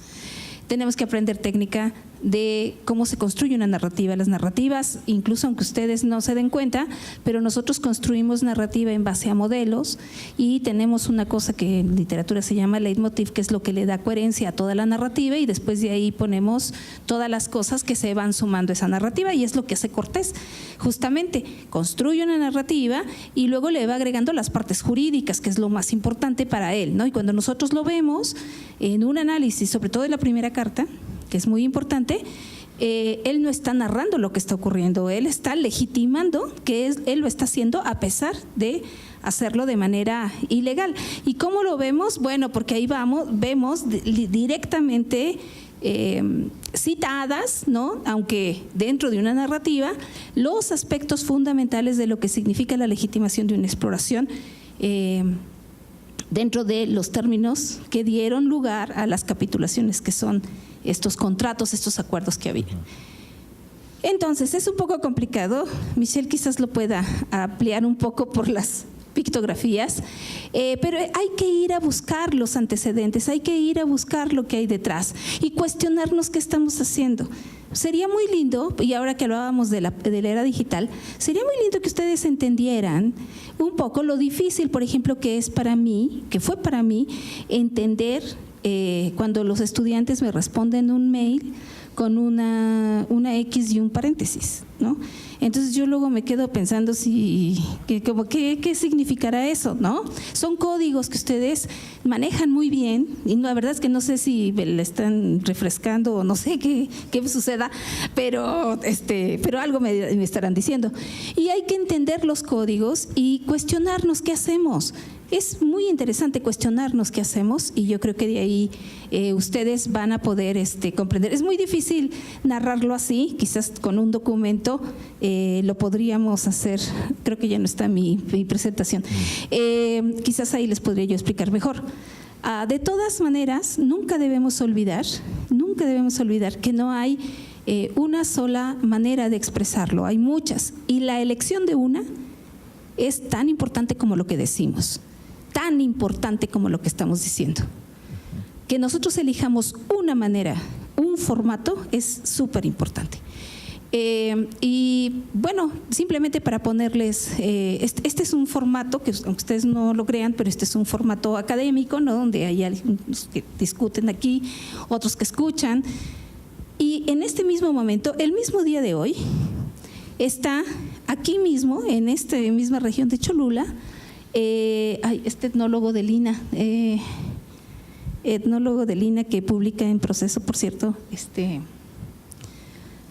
Tenemos que aprender técnica de cómo se construye una narrativa. Las narrativas, incluso aunque ustedes no se den cuenta, pero nosotros construimos narrativa en base a modelos y tenemos una cosa que en literatura se llama leitmotiv, que es lo que le da coherencia a toda la narrativa, y después de ahí ponemos todas las cosas que se van sumando a esa narrativa, y es lo que hace Cortés. Justamente construye una narrativa y luego le va agregando las partes jurídicas, que es lo más importante para él, ¿no? Y cuando nosotros lo vemos en un análisis, sobre todo en la primera carta, que es muy importante, él no está narrando lo que está ocurriendo, él está legitimando que él lo está haciendo a pesar de hacerlo de manera ilegal. ¿Y cómo lo vemos? Bueno, porque ahí vemos directamente citadas, ¿no? Aunque dentro de una narrativa, los aspectos fundamentales de lo que significa la legitimación de una exploración dentro de los términos que dieron lugar a las capitulaciones, que son estos contratos, estos acuerdos que había. Entonces, es un poco complicado. Michelle quizás lo pueda ampliar un poco por las pictografías, pero hay que ir a buscar los antecedentes, hay que ir a buscar lo que hay detrás y cuestionarnos qué estamos haciendo. Sería muy lindo, y ahora que hablábamos de la era digital, sería muy lindo que ustedes entendieran un poco lo difícil, por ejemplo, que fue para mí entender cuando los estudiantes me responden un mail con una X y un paréntesis, ¿no? Entonces yo luego me quedo pensando ¿qué significará eso, ¿no? Son códigos que ustedes manejan muy bien, y la verdad es que no sé si le están refrescando o no sé qué suceda, pero algo me estarán diciendo. Y hay que entender los códigos y cuestionarnos qué hacemos. Es muy interesante cuestionarnos qué hacemos, y yo creo que de ahí ustedes van a poder comprender. Es muy difícil narrarlo así, quizás con un documento lo podríamos hacer. Creo que ya no está mi presentación. Quizás ahí les podría yo explicar mejor. De todas maneras, nunca debemos olvidar que no hay una sola manera de expresarlo, hay muchas, y la elección de una es tan importante como lo que decimos, tan importante como lo que estamos diciendo. Que nosotros elijamos una manera, un formato, es súper importante. Y bueno, simplemente para ponerles, este es un formato que, aunque ustedes no lo crean, pero este es un formato académico, ¿no? Donde hay algunos que discuten aquí, otros que escuchan. Y en este mismo momento, el mismo día de hoy, está aquí mismo, en esta misma región de Cholula, este etnólogo de Lina, que publica en Proceso, por cierto,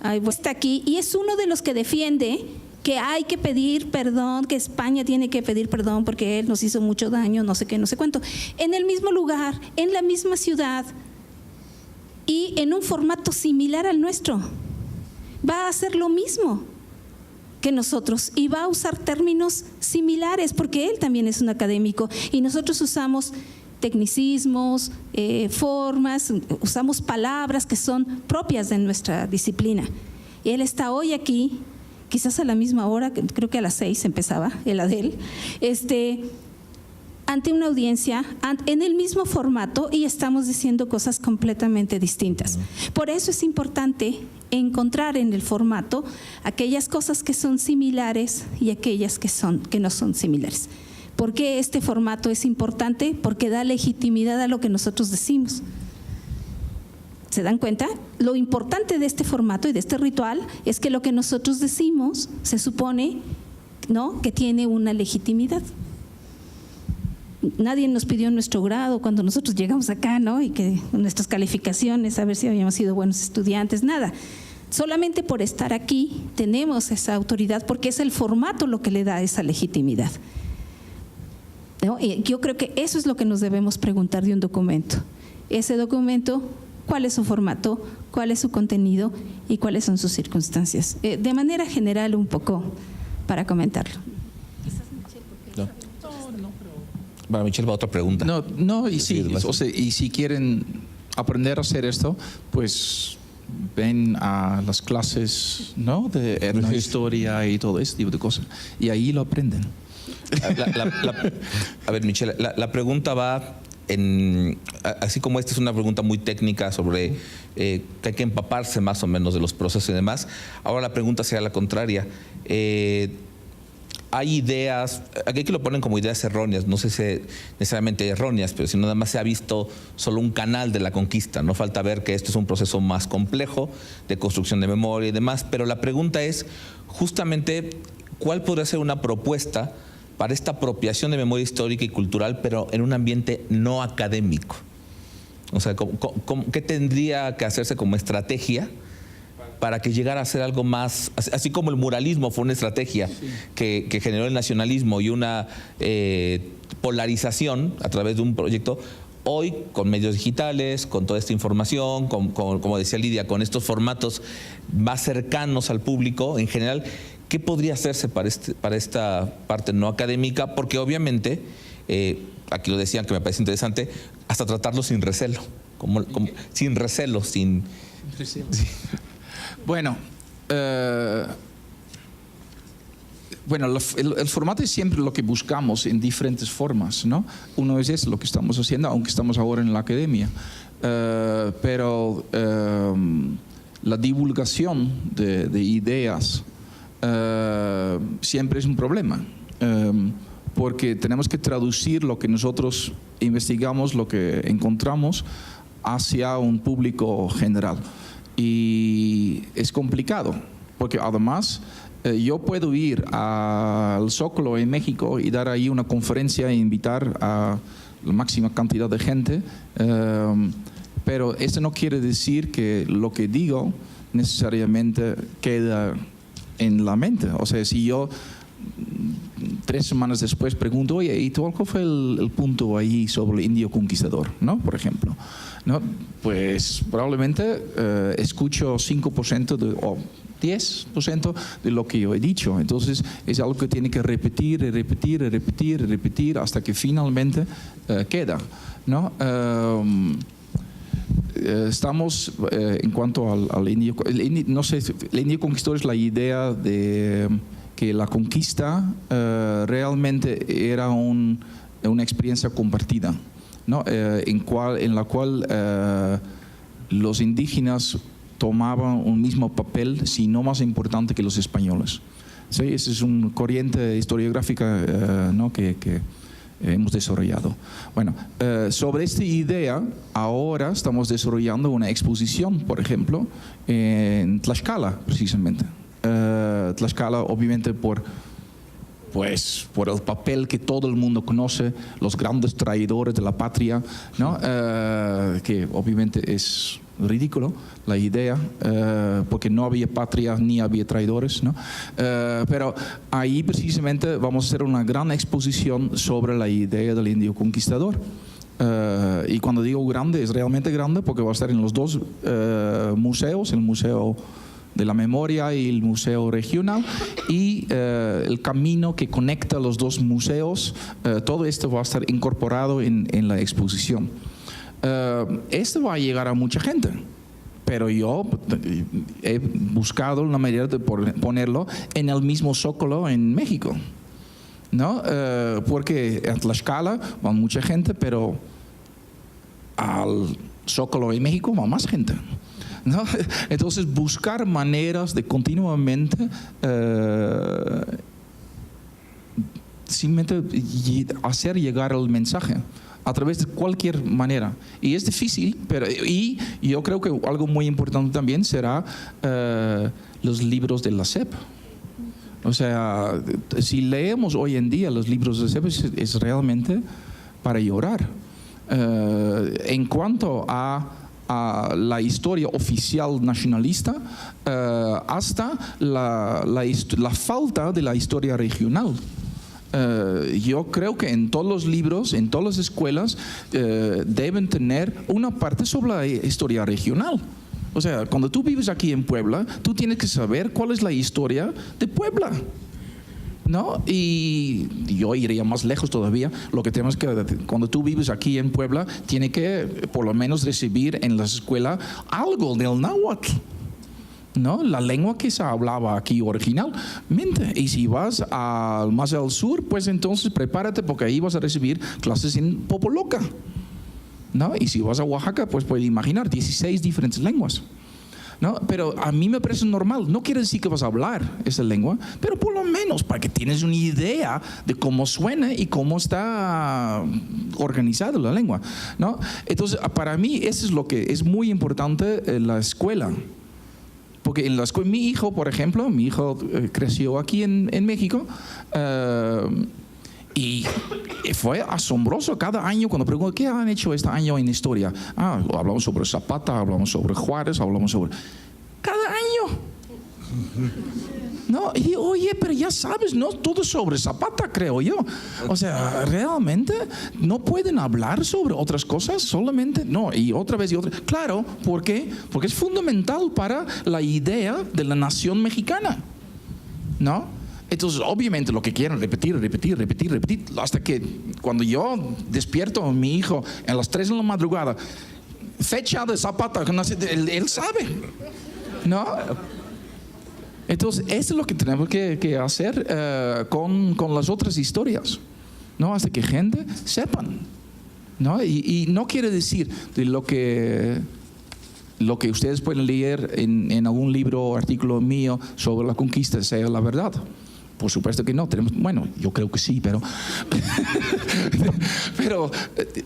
está aquí, y es uno de los que defiende que hay que pedir perdón, que España tiene que pedir perdón porque él nos hizo mucho daño, no sé qué, no sé cuánto, en el mismo lugar, en la misma ciudad y en un formato similar al nuestro. Va a hacer lo mismo que nosotros y va a usar términos similares porque él también es un académico y nosotros usamos tecnicismos, formas, usamos palabras que son propias de nuestra disciplina. Y él está hoy aquí, quizás a la misma hora, creo que a las 6 empezaba el ADEL, ante una audiencia, en el mismo formato, y estamos diciendo cosas completamente distintas. Por eso es importante encontrar en el formato aquellas cosas que son similares y aquellas que no son similares. ¿Por qué este formato es importante? Porque da legitimidad a lo que nosotros decimos. ¿Se dan cuenta? Lo importante de este formato y de este ritual es que lo que nosotros decimos se supone, ¿no?, que tiene una legitimidad. Nadie nos pidió nuestro grado cuando nosotros llegamos acá, ¿no?, y que nuestras calificaciones, a ver si habíamos sido buenos estudiantes, nada. Solamente por estar aquí tenemos esa autoridad porque es el formato lo que le da esa legitimidad, ¿no? Y yo creo que eso es lo que nos debemos preguntar de un documento. Ese documento, ¿cuál es su formato? ¿Cuál es su contenido? ¿Y cuáles son sus circunstancias? De manera general, un poco para comentarlo. Bueno, Michelle, va otra pregunta. No, y sí, o sea, y si quieren aprender a hacer esto, pues ven a las clases, ¿no? De etnohistoria y todo ese tipo de cosas. Y ahí lo aprenden. A ver, Michelle, la pregunta va en... Así como esta es una pregunta muy técnica sobre que hay que empaparse más o menos de los procesos y demás, ahora la pregunta sería la contraria. Hay ideas, aquí que lo ponen como ideas erróneas, no sé si necesariamente erróneas, pero si nada más se ha visto solo un canal de la conquista, no falta ver que esto es un proceso más complejo de construcción de memoria y demás, pero la pregunta es justamente cuál podría ser una propuesta para esta apropiación de memoria histórica y cultural, pero en un ambiente no académico. O sea, ¿qué tendría que hacerse como estrategia para que llegara a ser algo más, así como el muralismo fue una estrategia que generó el nacionalismo y una polarización a través de un proyecto? Hoy, con medios digitales, con toda esta información, como decía Lidia, con estos formatos más cercanos al público en general, ¿qué podría hacerse para esta parte no académica? Porque obviamente, aquí lo decían que me parece interesante, hasta tratarlo sin recelo, sin recelo, sin... Sí. Bueno, el formato es siempre lo que buscamos en diferentes formas, ¿no? Uno es eso, lo que estamos haciendo, aunque estamos ahora en la academia. Pero la divulgación de ideas siempre es un problema, porque tenemos que traducir lo que nosotros investigamos, lo que encontramos, hacia un público general. Y es complicado, porque además yo puedo ir al Zócalo en México y dar ahí una conferencia e invitar a la máxima cantidad de gente, pero eso no quiere decir que lo que digo necesariamente queda en la mente. O sea, si yo 3 semanas después pregunto, oye, ¿y cuál fue el punto ahí sobre el indio conquistador, ¿no? Por ejemplo, ¿no? Pues probablemente escucho 5% o 10% de lo que yo he dicho. Entonces es algo que tiene que repetir y repetir y repetir y repetir hasta que finalmente queda, ¿no? Estamos en cuanto al indio, no sé, el indio conquistador es la idea de que la conquista realmente era una experiencia compartida, ¿no? en la cual los indígenas tomaban un mismo papel, si no más importante que los españoles. ¿Sí? Esa es una corriente historiográfica, ¿no? que hemos desarrollado. Bueno, sobre esta idea, ahora estamos desarrollando una exposición, por ejemplo, en Tlaxcala, precisamente. Tlaxcala, obviamente, por el papel que todo el mundo conoce, los grandes traidores de la patria, ¿no? Que obviamente es ridículo la idea, porque no había patria ni había traidores, ¿no? Pero ahí precisamente vamos a hacer una gran exposición sobre la idea del indio conquistador. Y cuando digo grande, es realmente grande, porque va a estar en los 2 museos, el Museo de la Memoria y el Museo Regional, y el camino que conecta los 2 museos, todo esto va a estar incorporado en la exposición. Esto va a llegar a mucha gente, pero yo he buscado una manera de ponerlo en el mismo Zócalo en México, ¿no? Porque en Tlaxcala va mucha gente, pero al Zócalo en México va más gente, ¿no? Entonces buscar maneras de continuamente simplemente hacer llegar el mensaje a través de cualquier manera. Y es difícil, y yo creo que algo muy importante también será los libros de la SEP. O sea, si leemos hoy en día los libros de la SEP, es realmente para llorar. En cuanto a la historia oficial nacionalista, hasta la falta de la historia regional. Yo creo que en todos los libros, en todas las escuelas, deben tener una parte sobre la historia regional. O sea, cuando tú vives aquí en Puebla, tú tienes que saber cuál es la historia de Puebla, ¿no? Y yo iría más lejos todavía. Lo que tenemos que, cuando tú vives aquí en Puebla, tiene que por lo menos recibir en la escuela algo del náhuatl, ¿no? La lengua que se hablaba aquí originalmente. Y si vas más al sur, pues entonces prepárate, porque ahí vas a recibir clases en popoloca, ¿no? Y si vas a Oaxaca, pues puedes imaginar 16 diferentes lenguas, ¿no? Pero a mí me parece normal. No quiere decir que vas a hablar esa lengua, pero por lo menos para que tienes una idea de cómo suena y cómo está organizada la lengua, ¿no? Entonces, para mí eso es lo que es muy importante en la escuela. Porque en la escuela, mi hijo, por ejemplo, creció aquí en México, y fue asombroso cada año cuando pregunto, ¿qué han hecho este año en historia? Hablamos sobre Zapata, hablamos sobre Juárez, hablamos sobre... Cada año. No, y digo, oye, pero ya sabes, no todo sobre Zapata, creo yo. O sea, realmente no pueden hablar sobre otras cosas, solamente, no, y otra vez y otra. Claro, ¿por qué? Porque es fundamental para la idea de la nación mexicana, ¿no? Entonces, obviamente, lo que quieren repetir, hasta que cuando yo despierto a mi hijo a las 3 de la madrugada, fecha de Zapata, él sabe, ¿no? Entonces, eso es lo que tenemos que hacer con las otras historias, ¿no? Hasta que gente sepan, ¿no? Y no quiere decir de lo que ustedes pueden leer en algún libro o artículo mío sobre la conquista sea la verdad. Por supuesto que no. Bueno, yo creo que sí, pero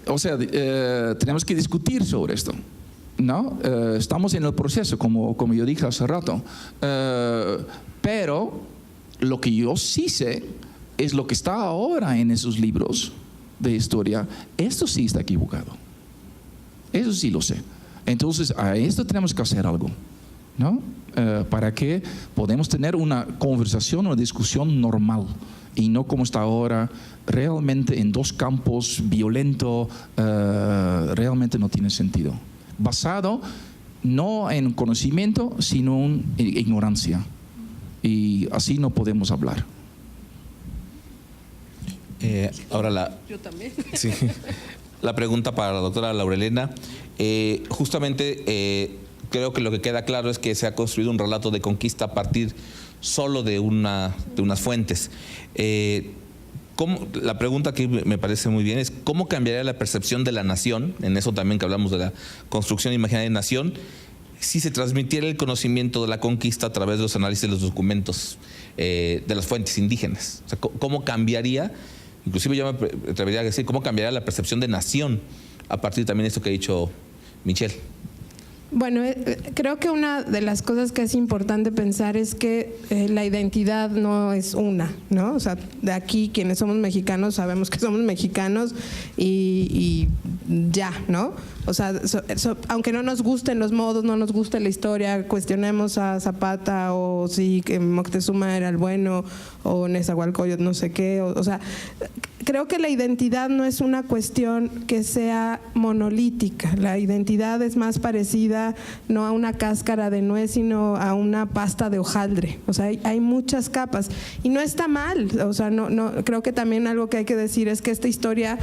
o sea, tenemos que discutir sobre esto, ¿no? Estamos en el proceso, como yo dije hace rato, pero lo que yo sí sé es lo que está ahora en esos libros de historia. Esto sí está equivocado, eso sí lo sé. Entonces a esto tenemos que hacer algo, ¿no? Para que podamos tener una conversación, una discusión normal, y no como está ahora, realmente en dos campos violento. Realmente no tiene sentido, basado no en conocimiento sino en ignorancia, y así no podemos hablar. Ahora yo también. Sí, la pregunta para la doctora Laura Elena. Justamente creo que lo que queda claro es que se ha construido un relato de conquista a partir solo de unas fuentes. La pregunta que me parece muy bien es ¿cómo cambiaría la percepción de la nación, en eso también que hablamos de la construcción imaginaria de nación, si se transmitiera el conocimiento de la conquista a través de los análisis de los documentos de las fuentes indígenas? O sea, ¿cómo cambiaría? Inclusive yo me atrevería a decir cómo cambiaría la percepción de nación a partir también de esto que ha dicho Michelle. Bueno, creo que una de las cosas que es importante pensar es que la identidad no es una, ¿no? O sea, de aquí quienes somos mexicanos sabemos que somos mexicanos y ya, ¿no? O sea, aunque no nos gusten los modos, no nos guste la historia, cuestionemos a Zapata o si que Moctezuma era el bueno o Nezahualcóyotl no sé qué, o sea, creo que la identidad no es una cuestión que sea monolítica. La identidad es más parecida no a una cáscara de nuez, sino a una pasta de hojaldre. O sea, hay muchas capas y no está mal. O sea, no creo que también algo que hay que decir es que esta historia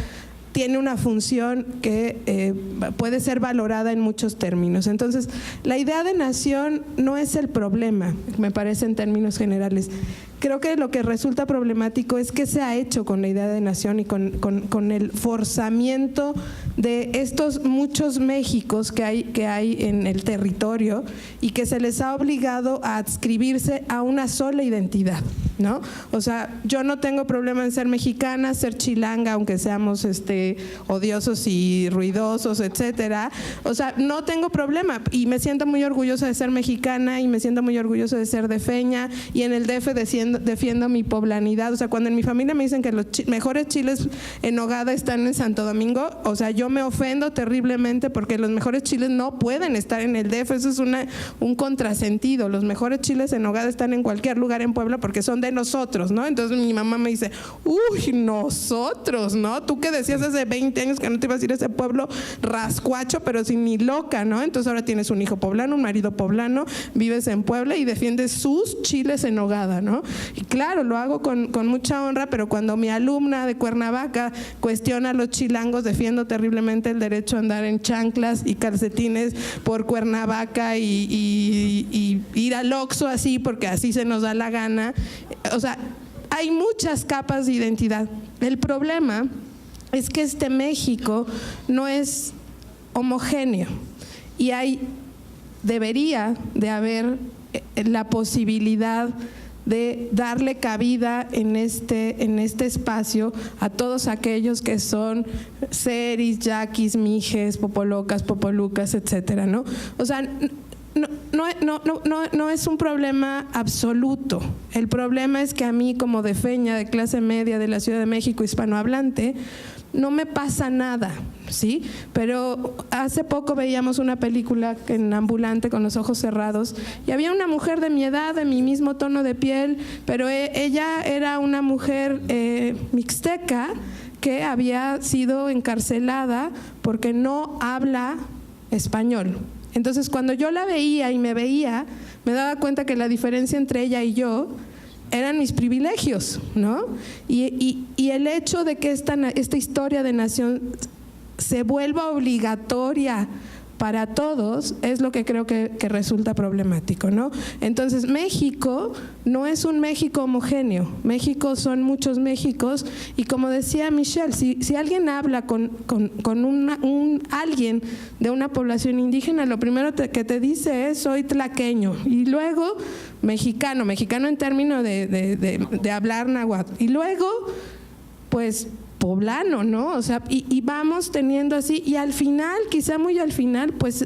tiene una función que puede ser valorada en muchos términos. Entonces, la idea de nación no es el problema, me parece, en términos generales. Creo que lo que resulta problemático es qué se ha hecho con la idea de nación y con el forzamiento de estos muchos Méxicos que hay en el territorio y que se les ha obligado a adscribirse a una sola identidad, ¿no? O sea, yo no tengo problema en ser mexicana, ser chilanga, aunque seamos odiosos y ruidosos, etcétera. O sea, no tengo problema y me siento muy orgullosa de ser mexicana y me siento muy orgullosa de ser defeña, y en el DF defiendo mi poblanidad. O sea, cuando en mi familia me dicen que los mejores chiles en nogada están en Santo Domingo, o sea, yo me ofendo terriblemente porque los mejores chiles no pueden estar en el DF. Eso es un contrasentido. Los mejores chiles en nogada están en cualquier lugar en Puebla porque son de de nosotros, ¿no? Entonces mi mamá me dice, uy, nosotros, ¿no? Tú que decías hace 20 años que no te ibas a ir a ese pueblo rascuacho, pero sin ni loca, ¿no? Entonces ahora tienes un hijo poblano, un marido poblano, vives en Puebla y defiendes sus chiles en nogada, ¿no? Y claro, lo hago con mucha honra, pero cuando mi alumna de Cuernavaca cuestiona a los chilangos, defiendo terriblemente el derecho a andar en chanclas y calcetines por Cuernavaca y ir al Oxxo así porque así se nos da la gana. O sea, hay muchas capas de identidad. El problema es que este México no es homogéneo y debería de haber la posibilidad de darle cabida en este espacio a todos aquellos que son seris, yaquis, mijes, popolocas, popolucas, etcétera, ¿no? O sea, no es un problema absoluto. El problema es que a mí, como defeña de clase media de la Ciudad de México hispanohablante, no me pasa nada, ¿sí? Pero hace poco veíamos una película en Ambulante con los ojos cerrados y había una mujer de mi edad, de mi mismo tono de piel, pero ella era una mujer mixteca que había sido encarcelada porque no habla español. Entonces, cuando yo la veía y me veía, me daba cuenta que la diferencia entre ella y yo eran mis privilegios, ¿no? Y el hecho de que esta historia de nación se vuelva obligatoria para todos es lo que creo que resulta problemático, ¿no? Entonces, México no es un México homogéneo. México son muchos Méxicos y, como decía Michelle, si alguien habla con alguien de una población indígena, lo primero que te dice es soy tlaqueño y luego mexicano en términos de hablar náhuatl y luego pues poblano, ¿no? O sea, y vamos teniendo así, y al final, quizá muy al final, pues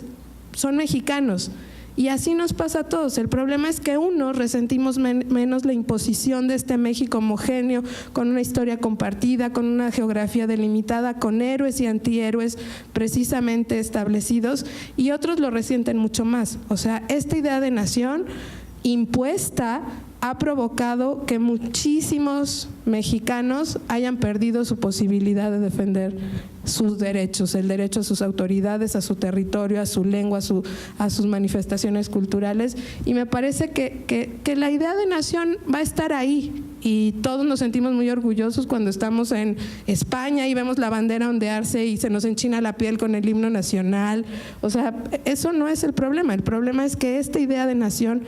son mexicanos. Y así nos pasa a todos. El problema es que unos resentimos menos la imposición de este México homogéneo, con una historia compartida, con una geografía delimitada, con héroes y antihéroes precisamente establecidos, y otros lo resienten mucho más. O sea, esta idea de nación impuesta ha provocado que muchísimos mexicanos hayan perdido su posibilidad de defender sus derechos, el derecho a sus autoridades, a su territorio, a su lengua, a sus manifestaciones culturales. Y me parece que la idea de nación va a estar ahí, y todos nos sentimos muy orgullosos cuando estamos en España y vemos la bandera ondearse y se nos enchina la piel con el himno nacional. O sea, eso no es el problema. El problema es que esta idea de nación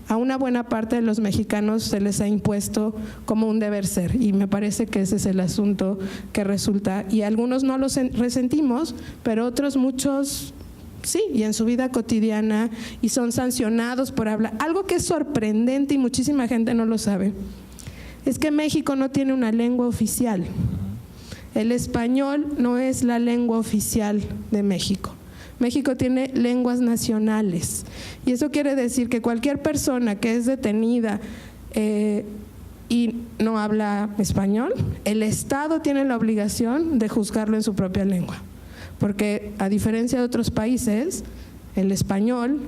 a una buena parte de los mexicanos se les ha impuesto como un deber ser, y me parece que ese es el asunto que resulta, y algunos no los resentimos, pero otros muchos sí, y en su vida cotidiana, y son sancionados por hablar. Algo que es sorprendente y muchísima gente no lo sabe, es que México no tiene una lengua oficial. El español no es la lengua oficial de México. México tiene lenguas nacionales, y eso quiere decir que cualquier persona que es detenida y no habla español, el Estado tiene la obligación de juzgarlo en su propia lengua, porque a diferencia de otros países, el español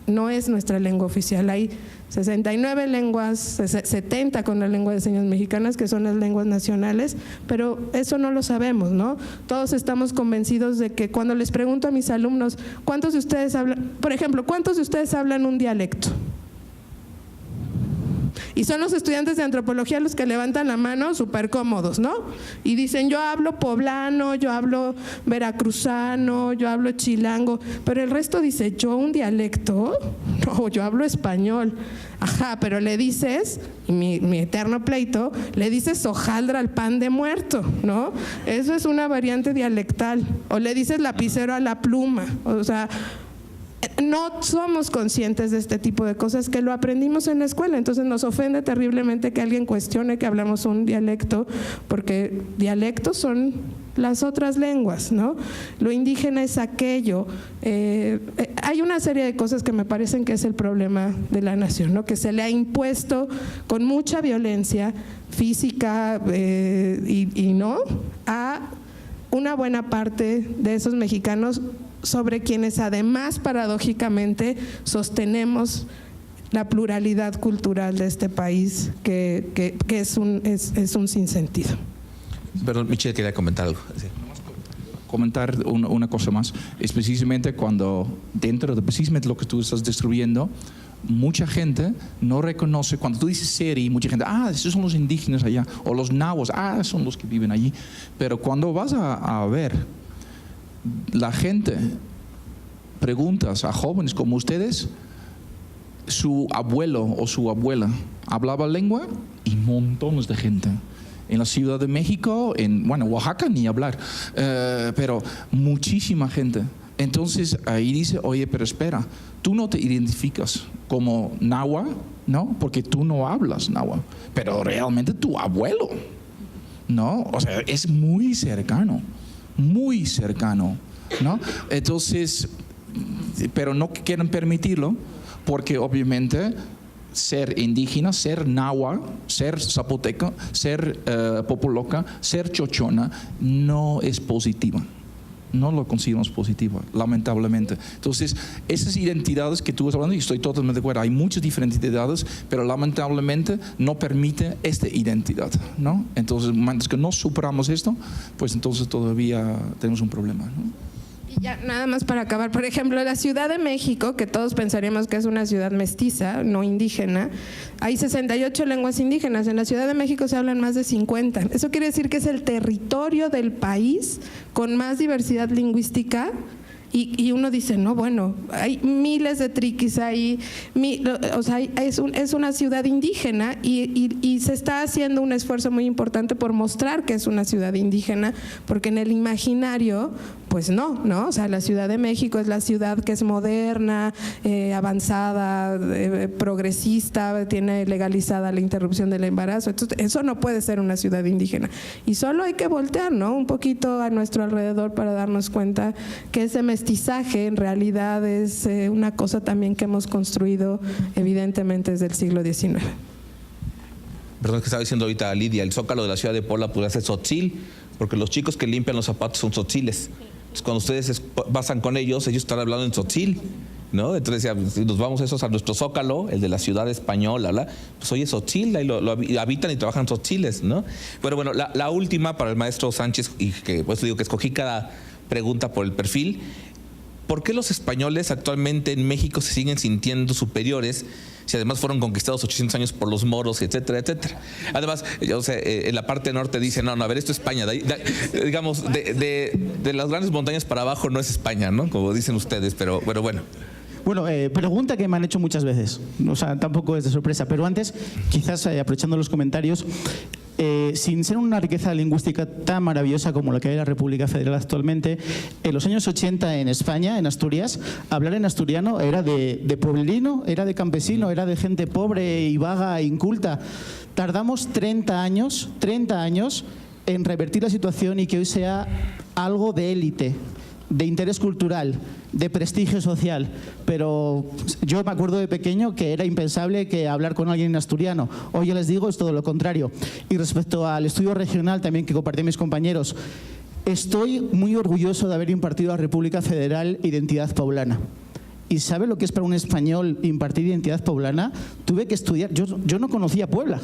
no es nuestra lengua oficial. Hay 69 lenguas, 70 con la lengua de señas mexicanas, que son las lenguas nacionales, pero eso no lo sabemos, ¿no? Todos estamos convencidos de que cuando les pregunto a mis alumnos, ¿cuántos de ustedes hablan, por ejemplo, cuántos de ustedes hablan un dialecto? Y son los estudiantes de antropología los que levantan la mano súper cómodos, ¿no? Y dicen, yo hablo poblano, yo hablo veracruzano, yo hablo chilango, pero el resto dice, ¿yo un dialecto? No, yo hablo español. Ajá, pero le dices, y mi eterno pleito, le dices hojaldra al pan de muerto, ¿no? Eso es una variante dialectal. O le dices lapicero a la pluma, o sea, no somos conscientes de este tipo de cosas, que lo aprendimos en la escuela. Entonces nos ofende terriblemente que alguien cuestione que hablamos un dialecto, porque dialectos son las otras lenguas, ¿no? Lo indígena es aquello. Hay una serie de cosas que me parecen que es el problema de la nación, ¿no? Que se le ha impuesto con mucha violencia física y no a una buena parte de esos mexicanos, sobre quienes además paradójicamente sostenemos la pluralidad cultural de este país, que es un sinsentido. Perdón, Michelle quería comentar algo. Sí. Comentar una cosa más. Es precisamente cuando dentro de precisamente lo que tú estás destruyendo, mucha gente no reconoce, cuando tú dices Seri, mucha gente, esos son los indígenas allá, o los nahuas, son los que viven allí. Pero cuando vas a ver, la gente, preguntas a jóvenes como ustedes, su abuelo o su abuela hablaba lengua y montones de gente. En la Ciudad de México, en Oaxaca ni hablar, pero muchísima gente. Entonces ahí dice, oye, pero espera, tú no te identificas como nahua, ¿no? Porque tú no hablas nahua, pero realmente tu abuelo, ¿no? O sea, es muy cercano, ¿no? Entonces, pero no quieren permitirlo porque obviamente ser indígena, ser nahua, ser zapoteca, ser popoloca, ser chochona no es positiva. No lo consideramos positiva, lamentablemente. Entonces, esas identidades que tú estás hablando, y estoy totalmente de acuerdo, hay muchas diferentes identidades, pero lamentablemente no permite esta identidad, ¿no? Entonces, mientras que no superamos esto, pues entonces todavía tenemos un problema, ¿no? Y ya nada más para acabar, por ejemplo, la Ciudad de México, que todos pensaríamos que es una ciudad mestiza, no indígena, hay 68 lenguas indígenas, en la Ciudad de México se hablan más de 50. Eso quiere decir que es el territorio del país con más diversidad lingüística. Y uno dice, no, bueno, hay miles de triquis, es una ciudad indígena y se está haciendo un esfuerzo muy importante por mostrar que es una ciudad indígena, porque en el imaginario, pues no, o sea, la Ciudad de México es la ciudad que es moderna, avanzada, progresista, tiene legalizada la interrupción del embarazo. Entonces, eso no puede ser una ciudad indígena. Y solo hay que voltear, ¿no?, un poquito a nuestro alrededor para darnos cuenta que ese mestizaje en realidad es una cosa también que hemos construido evidentemente desde el siglo XIX. Perdón, que estaba diciendo ahorita Lidia, el Zócalo de la ciudad de Puebla podría ser tzotzil, porque los chicos que limpian los zapatos son tzotziles. Entonces, cuando ustedes pasan con ellos están hablando en tzotzil, ¿no? Entonces, si nos vamos esos a nuestro Zócalo, el de la ciudad española, pues oye, tzotzil, ahí lo habitan y trabajan tzotziles, ¿no? Pero bueno, la última para el maestro Sánchez, y que pues digo que escogí cada pregunta por el perfil. ¿Por qué los españoles actualmente en México se siguen sintiendo superiores si además fueron conquistados 800 años por los moros, etcétera, etcétera? Además, en la parte norte dicen, no, a ver, esto es España. Digamos, de las grandes montañas para abajo no es España, ¿no? Como dicen ustedes, pero bueno. Bueno, pregunta que me han hecho muchas veces, o sea, tampoco es de sorpresa, pero antes, quizás aprovechando los comentarios, sin ser una riqueza lingüística tan maravillosa como la que hay en la República Federal actualmente, en los años 80 en España, en Asturias, hablar en asturiano era de pueblerino, era de campesino, era de gente pobre y vaga e inculta. Tardamos 30 años en revertir la situación y que hoy sea algo de élite, de interés cultural, de prestigio social, pero yo me acuerdo de pequeño que era impensable que hablar con alguien en asturiano. Hoy ya les digo, es todo lo contrario. Y respecto al estudio regional también que compartí mis compañeros, estoy muy orgulloso de haber impartido a la República Federal Identidad Poblana. ¿Y sabe lo que es para un español impartir Identidad Poblana? Tuve que estudiar, yo no conocía Puebla.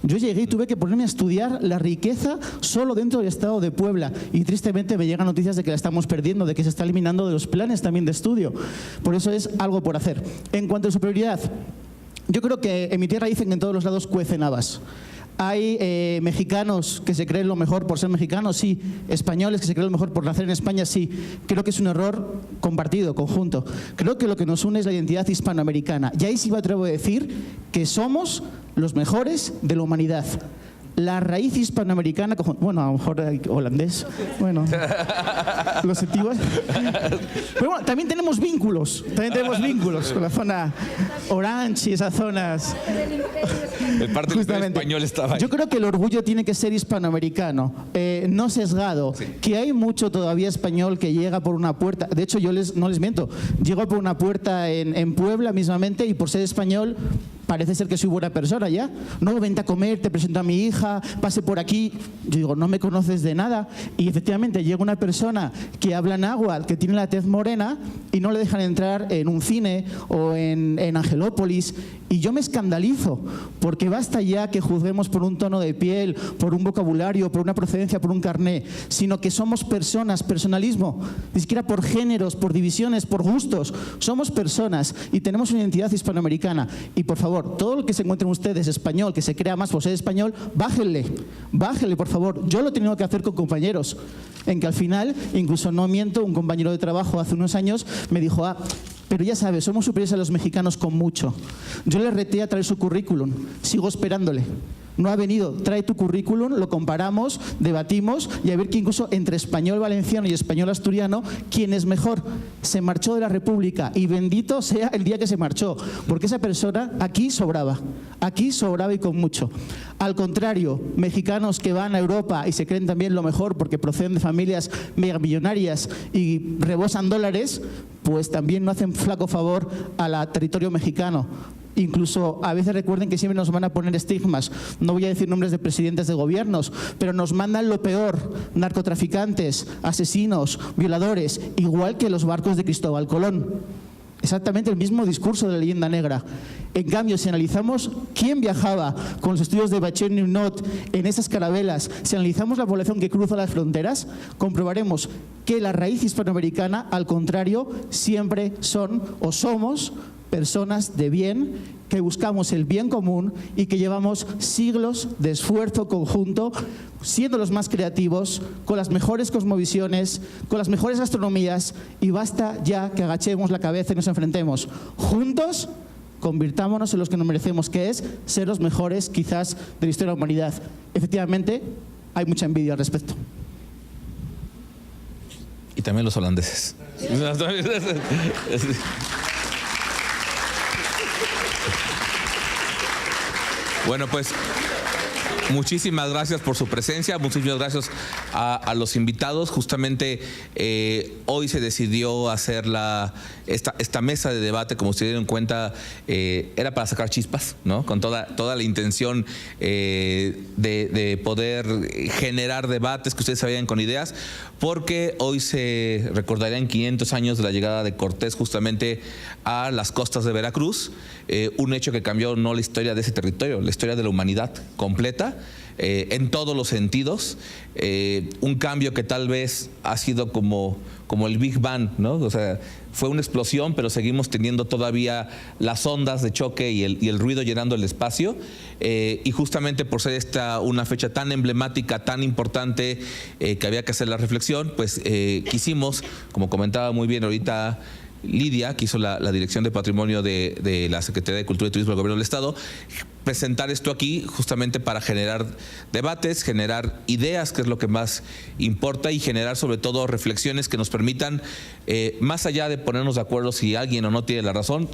Yo llegué y tuve que ponerme a estudiar la riqueza solo dentro del estado de Puebla y tristemente me llegan noticias de que la estamos perdiendo, de que se está eliminando de los planes también de estudio. Por eso es algo por hacer. En cuanto a superioridad, yo creo que en mi tierra dicen que en todos los lados cuecen habas. Hay mexicanos que se creen lo mejor por ser mexicanos, sí. Españoles que se creen lo mejor por nacer en España, sí. Creo que es un error compartido, conjunto. Creo que lo que nos une es la identidad hispanoamericana. Y ahí sí me atrevo a decir que somos los mejores de la humanidad. La raíz hispanoamericana, bueno, a lo mejor holandés, bueno, los sentimos. Pero bueno, también tenemos vínculos con la zona Orange y esas zonas. El parte del español estaba ahí. Yo creo que el orgullo tiene que ser hispanoamericano, no sesgado, sí. Que hay mucho todavía español que llega por una puerta. De hecho, yo no les miento, llego por una puerta en Puebla mismamente y por ser español parece ser que soy buena persona ya. No, vente a comer, te presento a mi hija, pase por aquí. Yo digo, no me conoces de nada. Y efectivamente llega una persona que habla náhuatl, que tiene la tez morena y no le dejan entrar en un cine o en Angelópolis. Y yo me escandalizo, porque basta ya que juzguemos por un tono de piel, por un vocabulario, por una procedencia, por un carné, sino que somos personas, personalismo, ni siquiera por géneros, por divisiones, por gustos. Somos personas y tenemos una identidad hispanoamericana. Y por favor, todo lo que se encuentren ustedes español, que se crea más por ser español, bájenle, por favor. Yo lo he tenido que hacer con compañeros, en que al final, incluso no miento, un compañero de trabajo hace unos años me dijo, pero ya sabes, somos superiores a los mexicanos con mucho. Yo le reté a traer su currículum, sigo esperándole. No ha venido, trae tu currículum, lo comparamos, debatimos y a ver que incluso entre español valenciano y español asturiano, ¿quién es mejor? Se marchó de la República y bendito sea el día que se marchó, porque esa persona aquí sobraba y con mucho. Al contrario, mexicanos que van a Europa y se creen también lo mejor porque proceden de familias megamillonarias y rebosan dólares, pues también no hacen flaco favor al territorio mexicano. Incluso a veces recuerden que siempre nos van a poner estigmas. No voy a decir nombres de presidentes de gobiernos, pero nos mandan lo peor: narcotraficantes, asesinos, violadores, igual que los barcos de Cristóbal Colón. Exactamente el mismo discurso de la leyenda negra. En cambio, si analizamos quién viajaba con los estudios de Bachén-Nunot en esas carabelas, si analizamos la población que cruza las fronteras, comprobaremos que la raíz hispanoamericana, al contrario, siempre son o somos personas de bien, que buscamos el bien común y que llevamos siglos de esfuerzo conjunto, siendo los más creativos, con las mejores cosmovisiones, con las mejores gastronomías, y basta ya que agachemos la cabeza y nos enfrentemos. Juntos, convirtámonos en los que nos merecemos, que es ser los mejores quizás de la historia de la humanidad. Efectivamente, hay mucha envidia al respecto. Y también los holandeses. Bueno, pues muchísimas gracias por su presencia, muchísimas gracias a los invitados. Justamente hoy se decidió hacer esta mesa de debate, como ustedes dieron cuenta, era para sacar chispas, ¿no? Con toda la intención de poder generar debates, que ustedes se vayan con ideas, porque hoy se recordarían 500 años de la llegada de Cortés justamente a las costas de Veracruz, un hecho que cambió no la historia de ese territorio, la historia de la humanidad completa, en todos los sentidos, un cambio que tal vez ha sido como el Big Bang, ¿no? O sea, fue una explosión, pero seguimos teniendo todavía las ondas de choque y el ruido llenando el espacio, y justamente por ser una fecha tan emblemática, tan importante, que había que hacer la reflexión, pues quisimos, como comentaba muy bien ahorita Lidia, que hizo la Dirección de Patrimonio de la Secretaría de Cultura y Turismo del Gobierno del Estado, presentar esto aquí justamente para generar debates, generar ideas, que es lo que más importa, y generar sobre todo reflexiones que nos permitan, más allá de ponernos de acuerdo si alguien o no tiene la razón,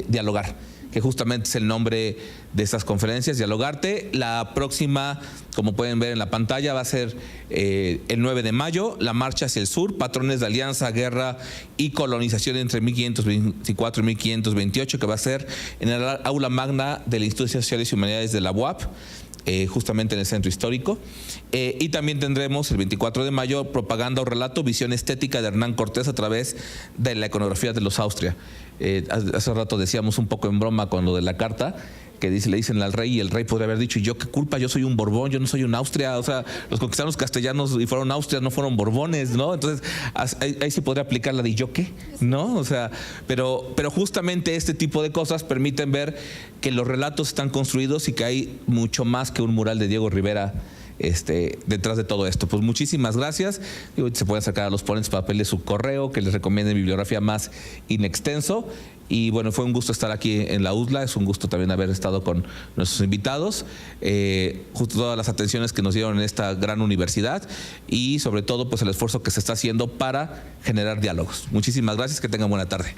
dialogar, que justamente es el nombre de estas conferencias, Dialogarte. La próxima, como pueden ver en la pantalla, va a ser el 9 de mayo, la marcha hacia el sur, patrones de alianza, guerra y colonización entre 1524 y 1528, que va a ser en el aula magna del Instituto de Sociales y Humanidades de la UAP, justamente en el centro histórico. Y también tendremos el 24 de mayo propaganda o relato, visión estética de Hernán Cortés a través de la iconografía de los Austria. Hace rato decíamos un poco en broma con lo de la carta, que le dicen al rey, y el rey podría haber dicho: ¿y yo qué culpa? Yo soy un Borbón, yo no soy un Austria. O sea, los conquistaron los castellanos y fueron Austrias, no fueron Borbones, ¿no? Entonces, ahí sí podría aplicar la de ¿yo qué? ¿No? O sea, pero justamente este tipo de cosas permiten ver que los relatos están construidos y que hay mucho más que un mural de Diego Rivera detrás de todo esto. Pues muchísimas gracias. Se puede sacar a los ponentes papeles su correo, que les recomienden bibliografía más in extenso. Y bueno, fue un gusto estar aquí en la UDLA, es un gusto también haber estado con nuestros invitados, justo todas las atenciones que nos dieron en esta gran universidad, y sobre todo pues el esfuerzo que se está haciendo para generar diálogos. Muchísimas gracias, que tengan buena tarde.